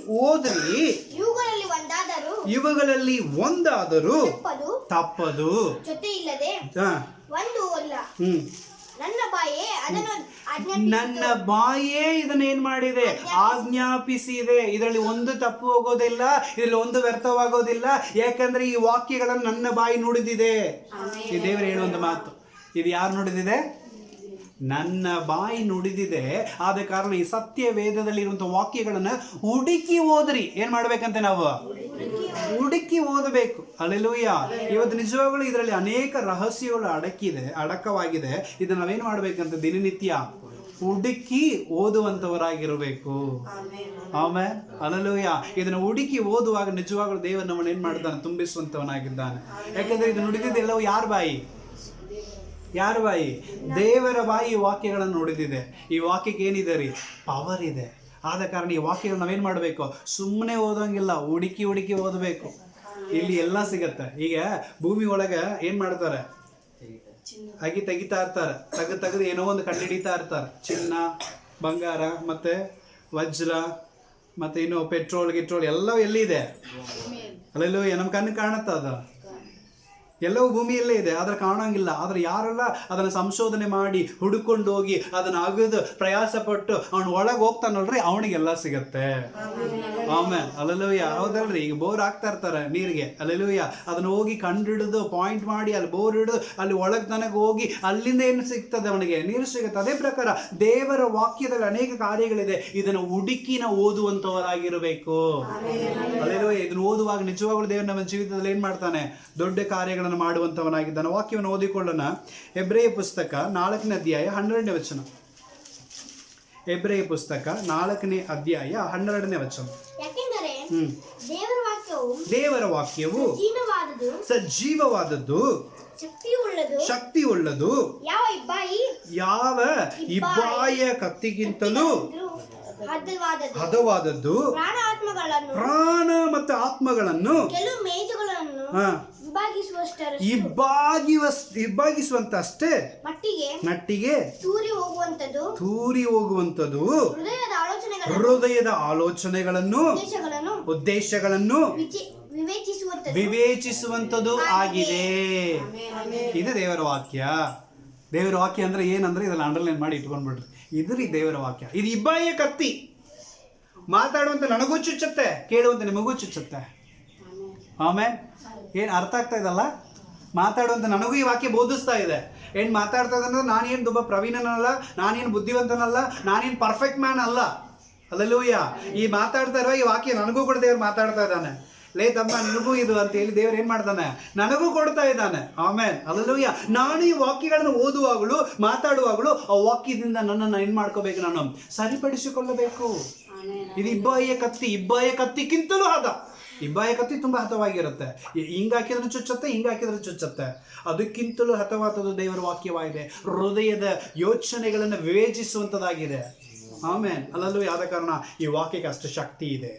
[SPEAKER 3] ಓದ್ರಿ, ಇವುಗಳಲ್ಲಿ ಒಂದಾದರೂ ತಪ್ಪದು. ನನ್ನ ಬಾಯೇ ಇದನ್ನ ಏನ್ ಮಾಡಿದೆ, ಆಜ್ಞಾಪಿಸಿದೆ. ಇದರಲ್ಲಿ ಒಂದು ತಪ್ಪು ಹೋಗೋದಿಲ್ಲ, ಇದರಲ್ಲಿ ಒಂದು ವ್ಯರ್ಥವಾಗೋದಿಲ್ಲ. ಯಾಕಂದ್ರೆ ಈ ವಾಕ್ಯಗಳನ್ನು ನನ್ನ ಬಾಯಿ ನುಡಿದಿದೆ. ಈ ದೇವರು ಹೇಳುವಂತ ಮಾತು, ಇದು ಯಾರು ನುಡಿದಿದೆ, ನನ್ನ ಬಾಯಿ ನುಡಿದಿದೆ. ಆದ ಕಾರಣ ಈ ಸತ್ಯ ವೇದದಲ್ಲಿ ಇರುವಂತಹ ವಾಕ್ಯಗಳನ್ನ ಹುಡುಕಿ ಓದ್ರಿ. ಏನ್ ಮಾಡ್ಬೇಕಂತೆ, ನಾವು ಹುಡುಕಿ ಓದಬೇಕು. ಅಲ್ಲೆಲ್ಲೂಯ್ಯ, ಇವತ್ತು ನಿಜವಾಗ್ಲೂ ಇದರಲ್ಲಿ ಅನೇಕ ರಹಸ್ಯಗಳು ಅಡಕವಾಗಿದೆ. ಇದನ್ನ ನಾವೇನ್ ಮಾಡ್ಬೇಕಂತ, ದಿನನಿತ್ಯ ಹುಡುಕಿ ಓದುವಂತವರಾಗಿರಬೇಕು. ಆಮೇಲೆ ಅಲ್ಲೆಲ್ಲೂಯ್ಯ, ಇದನ್ನ ಹುಡುಕಿ ಓದುವಾಗ ನಿಜವಾಗ್ಲೂ ದೇವರು ನಮ್ಮನ್ನು ಏನ್ ಮಾಡ್ತಾನೆ, ತುಂಬಿಸುವಂತವನಾಗಿದ್ದಾನೆ. ಯಾಕಂದ್ರೆ ಇದು ನುಡಿದಿದ್ದೆಲ್ಲವೂ ಯಾರ ಬಾಯಿ, ದೇವರ ಬಾಯಿ ಈ ವಾಕ್ಯಗಳನ್ನು ನುಡಿದಿದೆ. ಈ ವಾಕ್ಯಕ್ಕೆ ಏನಿದೆ ರೀ, ಪವರ್ ಇದೆ. ಆದ ಕಾರಣ ಈ ವಾಕ್ಯಗಳು ನಾವೇನ್ ಮಾಡಬೇಕು, ಸುಮ್ಮನೆ ಓದೋಂಗಿಲ್ಲ, ಹುಡುಕಿ ಓದಬೇಕು. ಇಲ್ಲಿ ಎಲ್ಲ ಸಿಗತ್ತೆ. ಈಗ ಭೂಮಿ ಒಳಗೆ ಏನ್ ಮಾಡ್ತಾರೆ, ತೆಗಿತಾ ಇರ್ತಾರೆ, ತೆಗೆದು ಏನೋ ಒಂದು ಕಂಡುಹಿಡಿತಾ ಇರ್ತಾರೆ. ಚಿನ್ನ, ಬಂಗಾರ, ಮತ್ತೆ ವಜ್ರ, ಮತ್ತೆ ಇನ್ನು ಪೆಟ್ರೋಲ್ ಎಲ್ಲ ಎಲ್ಲಿದೆ, ಅಲ್ಲೆಲ್ಲೋ ನಮ್ಮ ಕಣ್ಣು ಕಾಣುತ್ತ, ಅದು ಎಲ್ಲವೂ ಭೂಮಿಯಲ್ಲೇ ಇದೆ, ಆದ್ರೆ ಕಾಣೋಂಗಿಲ್ಲ. ಆದ್ರೆ ಯಾರೆಲ್ಲ ಅದನ್ನು ಸಂಶೋಧನೆ ಮಾಡಿ ಹುಡುಕೊಂಡು ಹೋಗಿ ಅದನ್ನು ಅಗದು ಪ್ರಯಾಸ ಪಟ್ಟು ಅವನು ಒಳಗೆ ಹೋಗ್ತಾನಲ್ರಿ, ಅವನಿಗೆಲ್ಲ ಸಿಗತ್ತೆ. ಆಮೇಲೆ ಅಲ್ಲೆಲ್ಲೂಯ್ಯ, ಹೌದಲ್ರಿ. ಈಗ ಬೋರ್ ಹಾಕ್ತಾ ಇರ್ತಾರೆ ನೀರಿಗೆ, ಅಲ್ಲೆಲ್ಲೂಯ್ಯ, ಅದನ್ನ ಹೋಗಿ ಕಂಡುಹಿಡಿದು ಪಾಯಿಂಟ್ ಮಾಡಿ ಅಲ್ಲಿ ಬೋರ್ ಹಿಡಿದು ಅಲ್ಲಿ ಒಳಗೆ ತನಗೆ ಹೋಗಿ ಅಲ್ಲಿಂದ ಏನು ಸಿಗ್ತದೆ, ಅವನಿಗೆ ನೀರು ಸಿಗುತ್ತೆ. ಅದೇ ಪ್ರಕಾರ ದೇವರ ವಾಕ್ಯದಲ್ಲಿ ಅನೇಕ ಕಾರ್ಯಗಳಿದೆ. ಇದನ್ನು ಹುಡುಕಿ ನಾವು ಓದುವಂತವರಾಗಿರಬೇಕು. ಅಲ್ಲೆಲ್ಲೂಯ್ಯ, ಇದನ್ನು ಓದುವಾಗ ನಿಜವಾಗ್ಲೂ ದೇವರು ನಮ್ಮ ಜೀವಿತದಲ್ಲಿ ಏನ್ ಮಾಡ್ತಾನೆ, ದೊಡ್ಡ ಕಾರ್ಯಗಳನ್ನು ಮಾಡುವಂತವನಾಗಿದ್ದಾನೆ. ವಾಕ್ಯವನ್ನು ಓದಿಕೊಳ್ಳೋಣ. ಎಬ್ರೆಯ ಪುಸ್ತಕ 4ನೇ ಅಧ್ಯಾಯ 12ನೇ ವಚನ. ಎಬ್ರೆಯ ಪುಸ್ತಕ 4ನೇ ಅಧ್ಯಾಯ 12ನೇ ವಚನ. ದೇವರ ವಾಕ್ಯವು ಸಜೀವವಾದದ್ದು, ಶಕ್ತಿ ಉಳ್ಳದು, ಯಾವ ಇಬ್ಬಾಯ ಕತ್ತಿಗಿಂತಲೂ ಹದವಾದದ್ದು, ಪ್ರಾಣ ಮತ್ತು ಆತ್ಮಗಳನ್ನು ಇಬ್ಬಾಗಿಸುವಂತಷ್ಟೇ ಮಟ್ಟಿಗೆ ತೂರಿ ಹೋಗುವಂತದ್ದು, ಹೃದಯದ ಆಲೋಚನೆಗಳನ್ನು, ಉದ್ದೇಶಗಳನ್ನು ವಿವೇಚಿಸುವಂಥದ್ದು ಆಗಿದೆ. ಇದು ದೇವರ ವಾಕ್ಯ. ದೇವರ ವಾಕ್ಯ ಅಂದ್ರೆ ಏನಂದ್ರೆ ಇದನ್ನ ಅಂಡರ್ಲೈನ್ ಮಾಡಿ ಇಟ್ಕೊಂಡ್ಬಿಡ್ರಿ. ಇದ್ರಿ ದೇವರ ವಾಕ್ಯ. ಇದು ಇಬ್ಬಾಯಿಯ ಕತ್ತಿ. ಮಾತಾಡುವಂತ ನನಗೂ ಚುಚ್ಚುತ್ತೆ, ಕೇಳುವಂತ ನಿಮಗೂ ಚುಚ್ಚುತ್ತೆ. ಆಮೇಲೆ ಏನು ಅರ್ಥ ಆಗ್ತಾ ಇದಲ್ಲ? ಮಾತಾಡುವಂತ ನನಗೂ ಈ ವಾಕ್ಯ ಬೋಧಿಸ್ತಾ ಇದೆ. ಏನು ಮಾತಾಡ್ತಾ ಇದೆ ಅಂದ್ರೆ ನಾನೇನು ತುಂಬ ಪ್ರವೀಣನಲ್ಲ, ನಾನೇನು ಬುದ್ಧಿವಂತನಲ್ಲ, ನಾನೇನು ಪರ್ಫೆಕ್ಟ್ ಮ್ಯಾನ್ ಅಲ್ಲ. ಅಲ್ಲೂಯ್ಯ. ಈ ಮಾತಾಡ್ತಾ ಇರೋ ಈ ವಾಕ್ಯ ನನಗೂ ಕೂಡ ದೇವ್ರು ಮಾತಾಡ್ತಾ ಇದ್ದಾನೆ. ಲೇ ತಮ್ಮ ನಿನಗೂ ಇದು ಅಂತ ಹೇಳಿ ದೇವ್ರು ಏನ್ ಮಾಡ್ತಾನೆ, ನನಗೂ ಕೊಡ್ತಾ ಇದ್ದಾನೆ. ಆಮೇಲೆ ಅಲ್ಲೂಯ್ಯ. ನಾನು ಈ ವಾಕ್ಯಗಳನ್ನು ಓದುವಾಗಲೂ ಮಾತಾಡುವಾಗಲೂ ಆ ವಾಕ್ಯದಿಂದ ನನ್ನನ್ನು ಏನ್ ಮಾಡ್ಕೋಬೇಕು, ನಾನು ಸರಿಪಡಿಸಿಕೊಳ್ಳಬೇಕು. ಇದು ಇಬ್ಬಾಯಿಯ ಕತ್ತಿ. ಇಬ್ಬಾಯಿಯ ಕತ್ತಿಗಿಂತಲೂ ಹದ. ಇಬ್ಬಾಯಿಯ ಕತ್ತಿ ತುಂಬಾ ಹತವಾಗಿರುತ್ತೆ. ಹಿಂಗ ಹಾಕಿದ್ರೆ ಚುಚ್ಚತ್ತೆ, ಹಿಂಗ ಹಾಕಿದ್ರೆ ಚುಚ್ಚತ್ತೆ. ಅದಕ್ಕಿಂತಲೂ ಹತವಾದದ್ದು ದೇವರ ವಾಕ್ಯವಾಗಿದೆ. ಹೃದಯದ ಯೋಚನೆಗಳನ್ನು ವಿವೇಚಿಸುವಂಥದ್ದಾಗಿದೆ. ಆಮೇಲೆ ಅಲ್ಲಲ್ಲೂ ಯಾದ ಕಾರಣ ಈ ವಾಕ್ಯಕ್ಕೆ ಅಷ್ಟು ಶಕ್ತಿ ಇದೆ.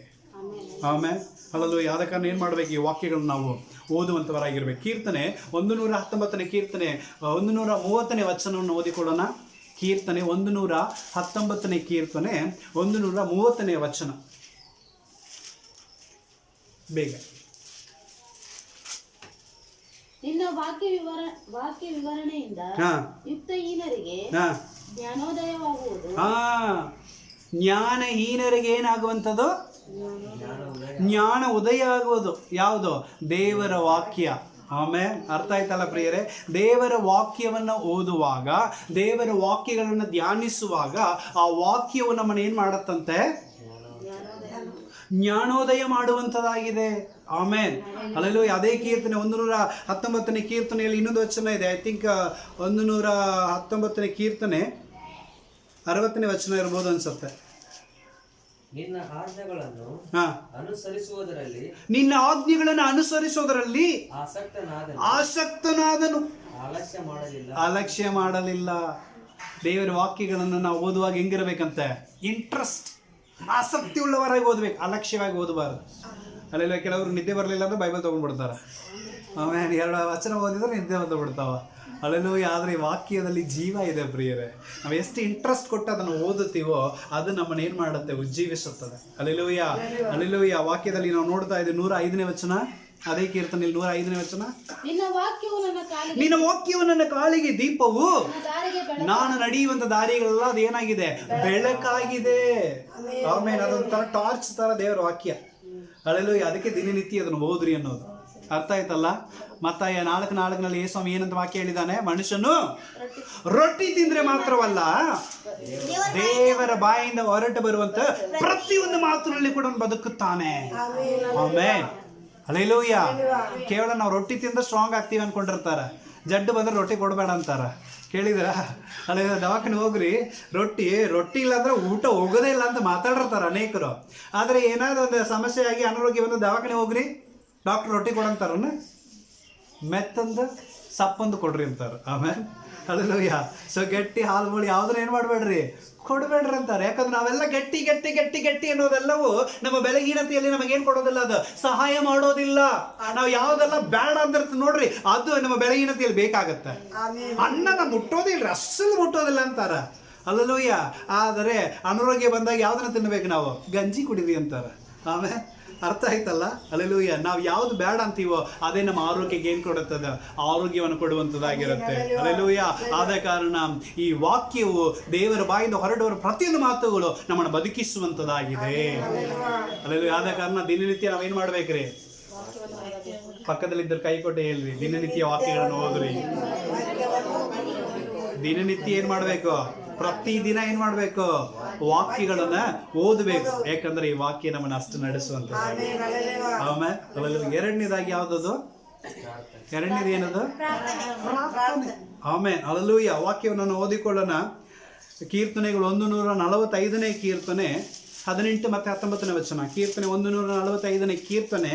[SPEAKER 3] ಆಮೇಲೆ ಅಲ್ಲಲ್ಲೂ ಯಾದ ಕಾರಣ ಏನು ಮಾಡಬೇಕು, ಈ ವಾಕ್ಯಗಳನ್ನ ನಾವು ಓದುವಂಥವರಾಗಿರ್ಬೇಕು. ಕೀರ್ತನೆ 119ನೇ ಕೀರ್ತನೆ 130ನೇ ವಚನವನ್ನು ಓದಿಕೊಳ್ಳೋಣ. ಕೀರ್ತನೆ 119ನೇ ಕೀರ್ತನೆ 130ನೇ ವಚನ. ಬೇಗ.
[SPEAKER 2] ನಿನ್ನ ವಾಕ್ಯ ವಿವರಣೆಯಿಂದ ಯುಕ್ತಹೀನರಿಗೆ ಜ್ಞಾನೋದಯವಾಗುವುದು.
[SPEAKER 3] ಜ್ಞಾನಹೀನರಿಗೆ ಏನಾಗುವಂಥದ್ದು? ಜ್ಞಾನ ಉದಯ ಆಗುವುದು. ಯಾವುದು? ದೇವರ ವಾಕ್ಯ. ಆಮೇಲೆ ಅರ್ಥ ಆಯ್ತಲ್ಲ ಪ್ರಿಯರೇ? ದೇವರ ವಾಕ್ಯವನ್ನು ಓದುವಾಗ, ದೇವರ ವಾಕ್ಯಗಳನ್ನು ಧ್ಯಾನಿಸುವಾಗ ಆ ವಾಕ್ಯವು ನಮ್ಮನ್ನು ಏನು ಮಾಡತ್ತಂತೆ? ಜ್ಞಾನೋದಯ ಮಾಡುವಂಥದ್ದಾಗಿದೆ. ಆಮೇಲೆ ಅಲ್ಲೂ ಅದೇ ಕೀರ್ತನೆ 119ನೇ ಕೀರ್ತನೆಯಲ್ಲಿ ಇನ್ನೊಂದು ವಚನ ಇದೆ. ಐ ಥಿಂಕ್ 119ನೇ ಕೀರ್ತನೆ 60ನೇ ವಚನ ಇರ್ಬೋದು ಅನ್ಸುತ್ತೆ.
[SPEAKER 4] ನಿನ್ನ ಆಜ್ಞೆಗಳನ್ನು ಅನುಸರಿಸುವುದರಲ್ಲಿ ಆಸಕ್ತನಾದನು, ಅಲಕ್ಷ್ಯ ಮಾಡಲಿಲ್ಲ. ದೇವರ ವಾಕ್ಯಗಳನ್ನು ನಾವು ಓದುವಾಗ ಹೆಂಗಿರ್ಬೇಕಂತೆ? ಇಂಟ್ರೆಸ್ಟ್, ಆಸಕ್ತಿ ಉಳ್ಳವರಾಗಿ ಓದ್ಬೇಕು, ಅಲಕ್ಷ್ಯವಾಗಿ ಓದಬಾರ್ದು. ಅಲ್ಲೆಲ್ಲ ಕೆಲವರು ನಿದ್ದೆ ಬರಲಿಲ್ಲ ಅಂದ್ರೆ ಬೈಬಲ್ ತೊಗೊಂಡ್ಬಿಡ್ತಾರೆ. ಆಮೇಲೆ 2 ವಚನ ಓದಿದ್ರೆ ನಿದ್ದೆ ಬಂದುಬಿಡ್ತಾವ. ಅಲ್ಲೆಲ್ಲೂ ಆದರೆ ಈ ವಾಕ್ಯದಲ್ಲಿ ಜೀವ ಇದೆ ಪ್ರಿಯರೇ. ನಾವು ಎಷ್ಟು ಇಂಟ್ರೆಸ್ಟ್ ಕೊಟ್ಟು ಅದನ್ನು ಓದುತ್ತೀವೋ ಅದು ನಮ್ಮನ್ನು ಏನು ಮಾಡುತ್ತೆ? ಉಜ್ಜೀವಿಸುತ್ತದೆ. ಅಲ್ಲೆಲ್ಲೂಯ್ಯ. ಅಲ್ಲೆಲ್ಲೂಯ್ಯ. ವಾಕ್ಯದಲ್ಲಿ ನಾವು ನೋಡ್ತಾ ಇದ್ದೀವಿ 105ನೇ ವಚನ. ಅದೇ ಕೀರ್ತನೆಯಲ್ಲಿ 105ನೇ ವಚನ. ನಿನ್ನ ವಾಕ್ಯವು ನನ್ನ ಕಾಲಿಗೆ ದೀಪವು, ನಾನು ನಡೆಯುವಂತ ದಾರಿಗಳೆಲ್ಲ ಅದೇನಾಗಿದೆ? ಬೆಳಕಾಗಿದೆ. ಆಮೇಲೆ ಅದೊಂಥರ ಟಾರ್ಚ್ ತರ ದೇವರ ವಾಕ್ಯ. ಅಲ್ಲೆಲ್ಲೂಯ್ಯ. ಅದಕ್ಕೆ ದಿನನಿತ್ಯ ಅದನ್ನು ಓದ್ರಿ ಅನ್ನೋದು. ಅರ್ಥ ಆಯ್ತಲ್ಲ? ಮತ್ತಾಯ 4:4 ಯೇಸು ಏನಂತ ವಾಕ್ಯ ಹೇಳಿದ್ದಾನೆ? ಮನುಷ್ಯನು ರೊಟ್ಟಿ ತಿಂದ್ರೆ ಮಾತ್ರವಲ್ಲ, ದೇವರ ಬಾಯಿಂದ ಹೊರಟು ಬರುವಂತ ಪ್ರತಿಯೊಂದು ಮಾತಿನಲ್ಲಿ ಕೂಡ ಬದುಕುತ್ತಾನೆ. ಆಮೇಲೆ ಹಲ್ಲೆಲೂಯಾ. ಕೇವಲ ನಾವು ರೊಟ್ಟಿ ತಿಂದ್ರೆ ಸ್ಟ್ರಾಂಗ್ ಆಗ್ತೀವಿ ಅನ್ಕೊಂಡಿರ್ತಾರೆ. ಜಡ್ಡು ಬಂದ್ರೆ ರೊಟ್ಟಿ ಕೊಡಬೇಡ ಅಂತಾರ. ಕೇಳಿದ್ರ? ಅಲ್ಲಿ ದವಾಖಾನೆ ಹೋಗ್ರಿ, ರೊಟ್ಟಿ ಇಲ್ಲ ಅಂದ್ರೆ ಊಟ ಹೋಗೋದೇ ಇಲ್ಲ ಅಂತ ಮಾತಾಡಿರ್ತಾರೆ ಅನೇಕರು. ಆದರೆ ಏನಾದ್ರು ಒಂದು ಸಮಸ್ಯೆ ಆಗಿ ಅನಾರೋಗ್ಯ ಬಂದು ದವಾಖಾನೆ ಹೋಗ್ರಿ, ಡಾಕ್ಟರ್ ರೊಟ್ಟಿ ಕೊಡಂತಾರನ್ನ, ಮೆತ್ತಂದು ಸಪ್ಪಂದು ಕೊಡ್ರಿ ಅಂತಾರೆ. ಆಮೇಲೆ ಹಲ್ಲೆಲೂಯಾ. ಸೊ ಗಟ್ಟಿ ಹಾಲು ಯಾವ್ದ್ರ ಏನು ಮಾಡಬೇಡ್ರಿ, ಕೊಡಬೇಡ್ರಿ ಅಂತಾರೆ. ಯಾಕಂದ್ರೆ ನಾವೆಲ್ಲ ಗಟ್ಟಿ ಗಟ್ಟಿ ಗಟ್ಟಿ ಗಟ್ಟಿ ಅನ್ನೋದೆಲ್ಲವೂ ನಮ್ಮ ಬೆಳಗಿನತೆಯಲ್ಲಿ ನಮಗೇನು ಕೊಡೋದಿಲ್ಲ, ಅದು ಸಹಾಯ ಮಾಡೋದಿಲ್ಲ. ನಾವು ಯಾವುದೆಲ್ಲ ಬೇಡ ಅಂದಿರ್ತೀವಿ ನೋಡ್ರಿ, ಅದು ನಮ್ಮ ಬೆಳಗಿನತೆಯಲ್ಲಿ ಬೇಕಾಗತ್ತೆ. ಅನ್ನನ ಮುಟ್ಟೋದಿಲ್ಲ, ಅಸಲು ಮುಟ್ಟೋದಿಲ್ಲ ಅಂತಾರ. ಹಲ್ಲೆಲೂಯಾ. ಆದರೆ ಅನಾರೋಗ್ಯ ಬಂದಾಗ ಯಾವ್ದನ್ನ ತಿನ್ಬೇಕು ನಾವು? ಗಂಜಿ ಕುಡಿರಿ ಅಂತಾರೆ. ಆಮೇಲೆ ಅರ್ಥ ಆಯ್ತಲ್ಲ? ಹಲ್ಲೆಲೂಯಾ. ನಾವು ಯಾವ್ದು ಬೇಡ ಅಂತೀವೋ ಅದೇ ನಮ್ಮ ಆರೋಗ್ಯಕ್ಕೆ ಏನು ಕೊಡುತ್ತದೆ? ಆರೋಗ್ಯವನ್ನು ಕೊಡುವಂಥದ್ದಾಗಿರುತ್ತೆ. ಹಲ್ಲೆಲೂಯಾ. ಆದ ಕಾರಣ ಈ ವಾಕ್ಯವು ದೇವರ ಬಾಯಿಂದ ಹೊರಡುವ ಪ್ರತಿಯೊಂದು ಮಾತುಗಳು ನಮ್ಮನ್ನು ಬದುಕಿಸುವಂಥದ್ದಾಗಿದೆ. ಹಲ್ಲೆಲೂಯಾ. ಆದ ಕಾರಣ ದಿನನಿತ್ಯ ನಾವೇನು ಮಾಡ್ಬೇಕ್ರಿ? ಪಕ್ಕದಲ್ಲಿದ್ದರೆ ಕೈ ಕೊಟ್ಟು ಹೇಳ್ರಿ, ದಿನನಿತ್ಯ ವಾಕ್ಯಗಳನ್ನು ಓದ್ರಿ. ದಿನನಿತ್ಯ ಏನು ಮಾಡಬೇಕು? ಪ್ರತಿದಿನ ಏನು ಮಾಡಬೇಕು? ವಾಕ್ಯಗಳನ್ನ ಓದಬೇಕು. ಯಾಕಂದ್ರೆ ಈ ವಾಕ್ಯ ನಮ್ಮನ್ನು ಅಷ್ಟು ನಡೆಸುವಂತ. ಆಮೇಲೆ ಎರಡನೇದಾಗಿ ಯಾವ್ದದು? ಎರಡನೇದು ಏನದು? ಪ್ರಾರ್ಥನೆ. ಆಮೇಲೆ ಹಲ್ಲೆಲೂಯಾ. ವಾಕ್ಯವನ್ನು ಓದಿಕೊಳ್ಳೋಣ. ಕೀರ್ತನೆಗಳು 145ನೇ ಕೀರ್ತನೆ 18 ಮತ್ತು 19ನೇ ವಚನ. ಕೀರ್ತನೆ 145ನೇ ಕೀರ್ತನೆ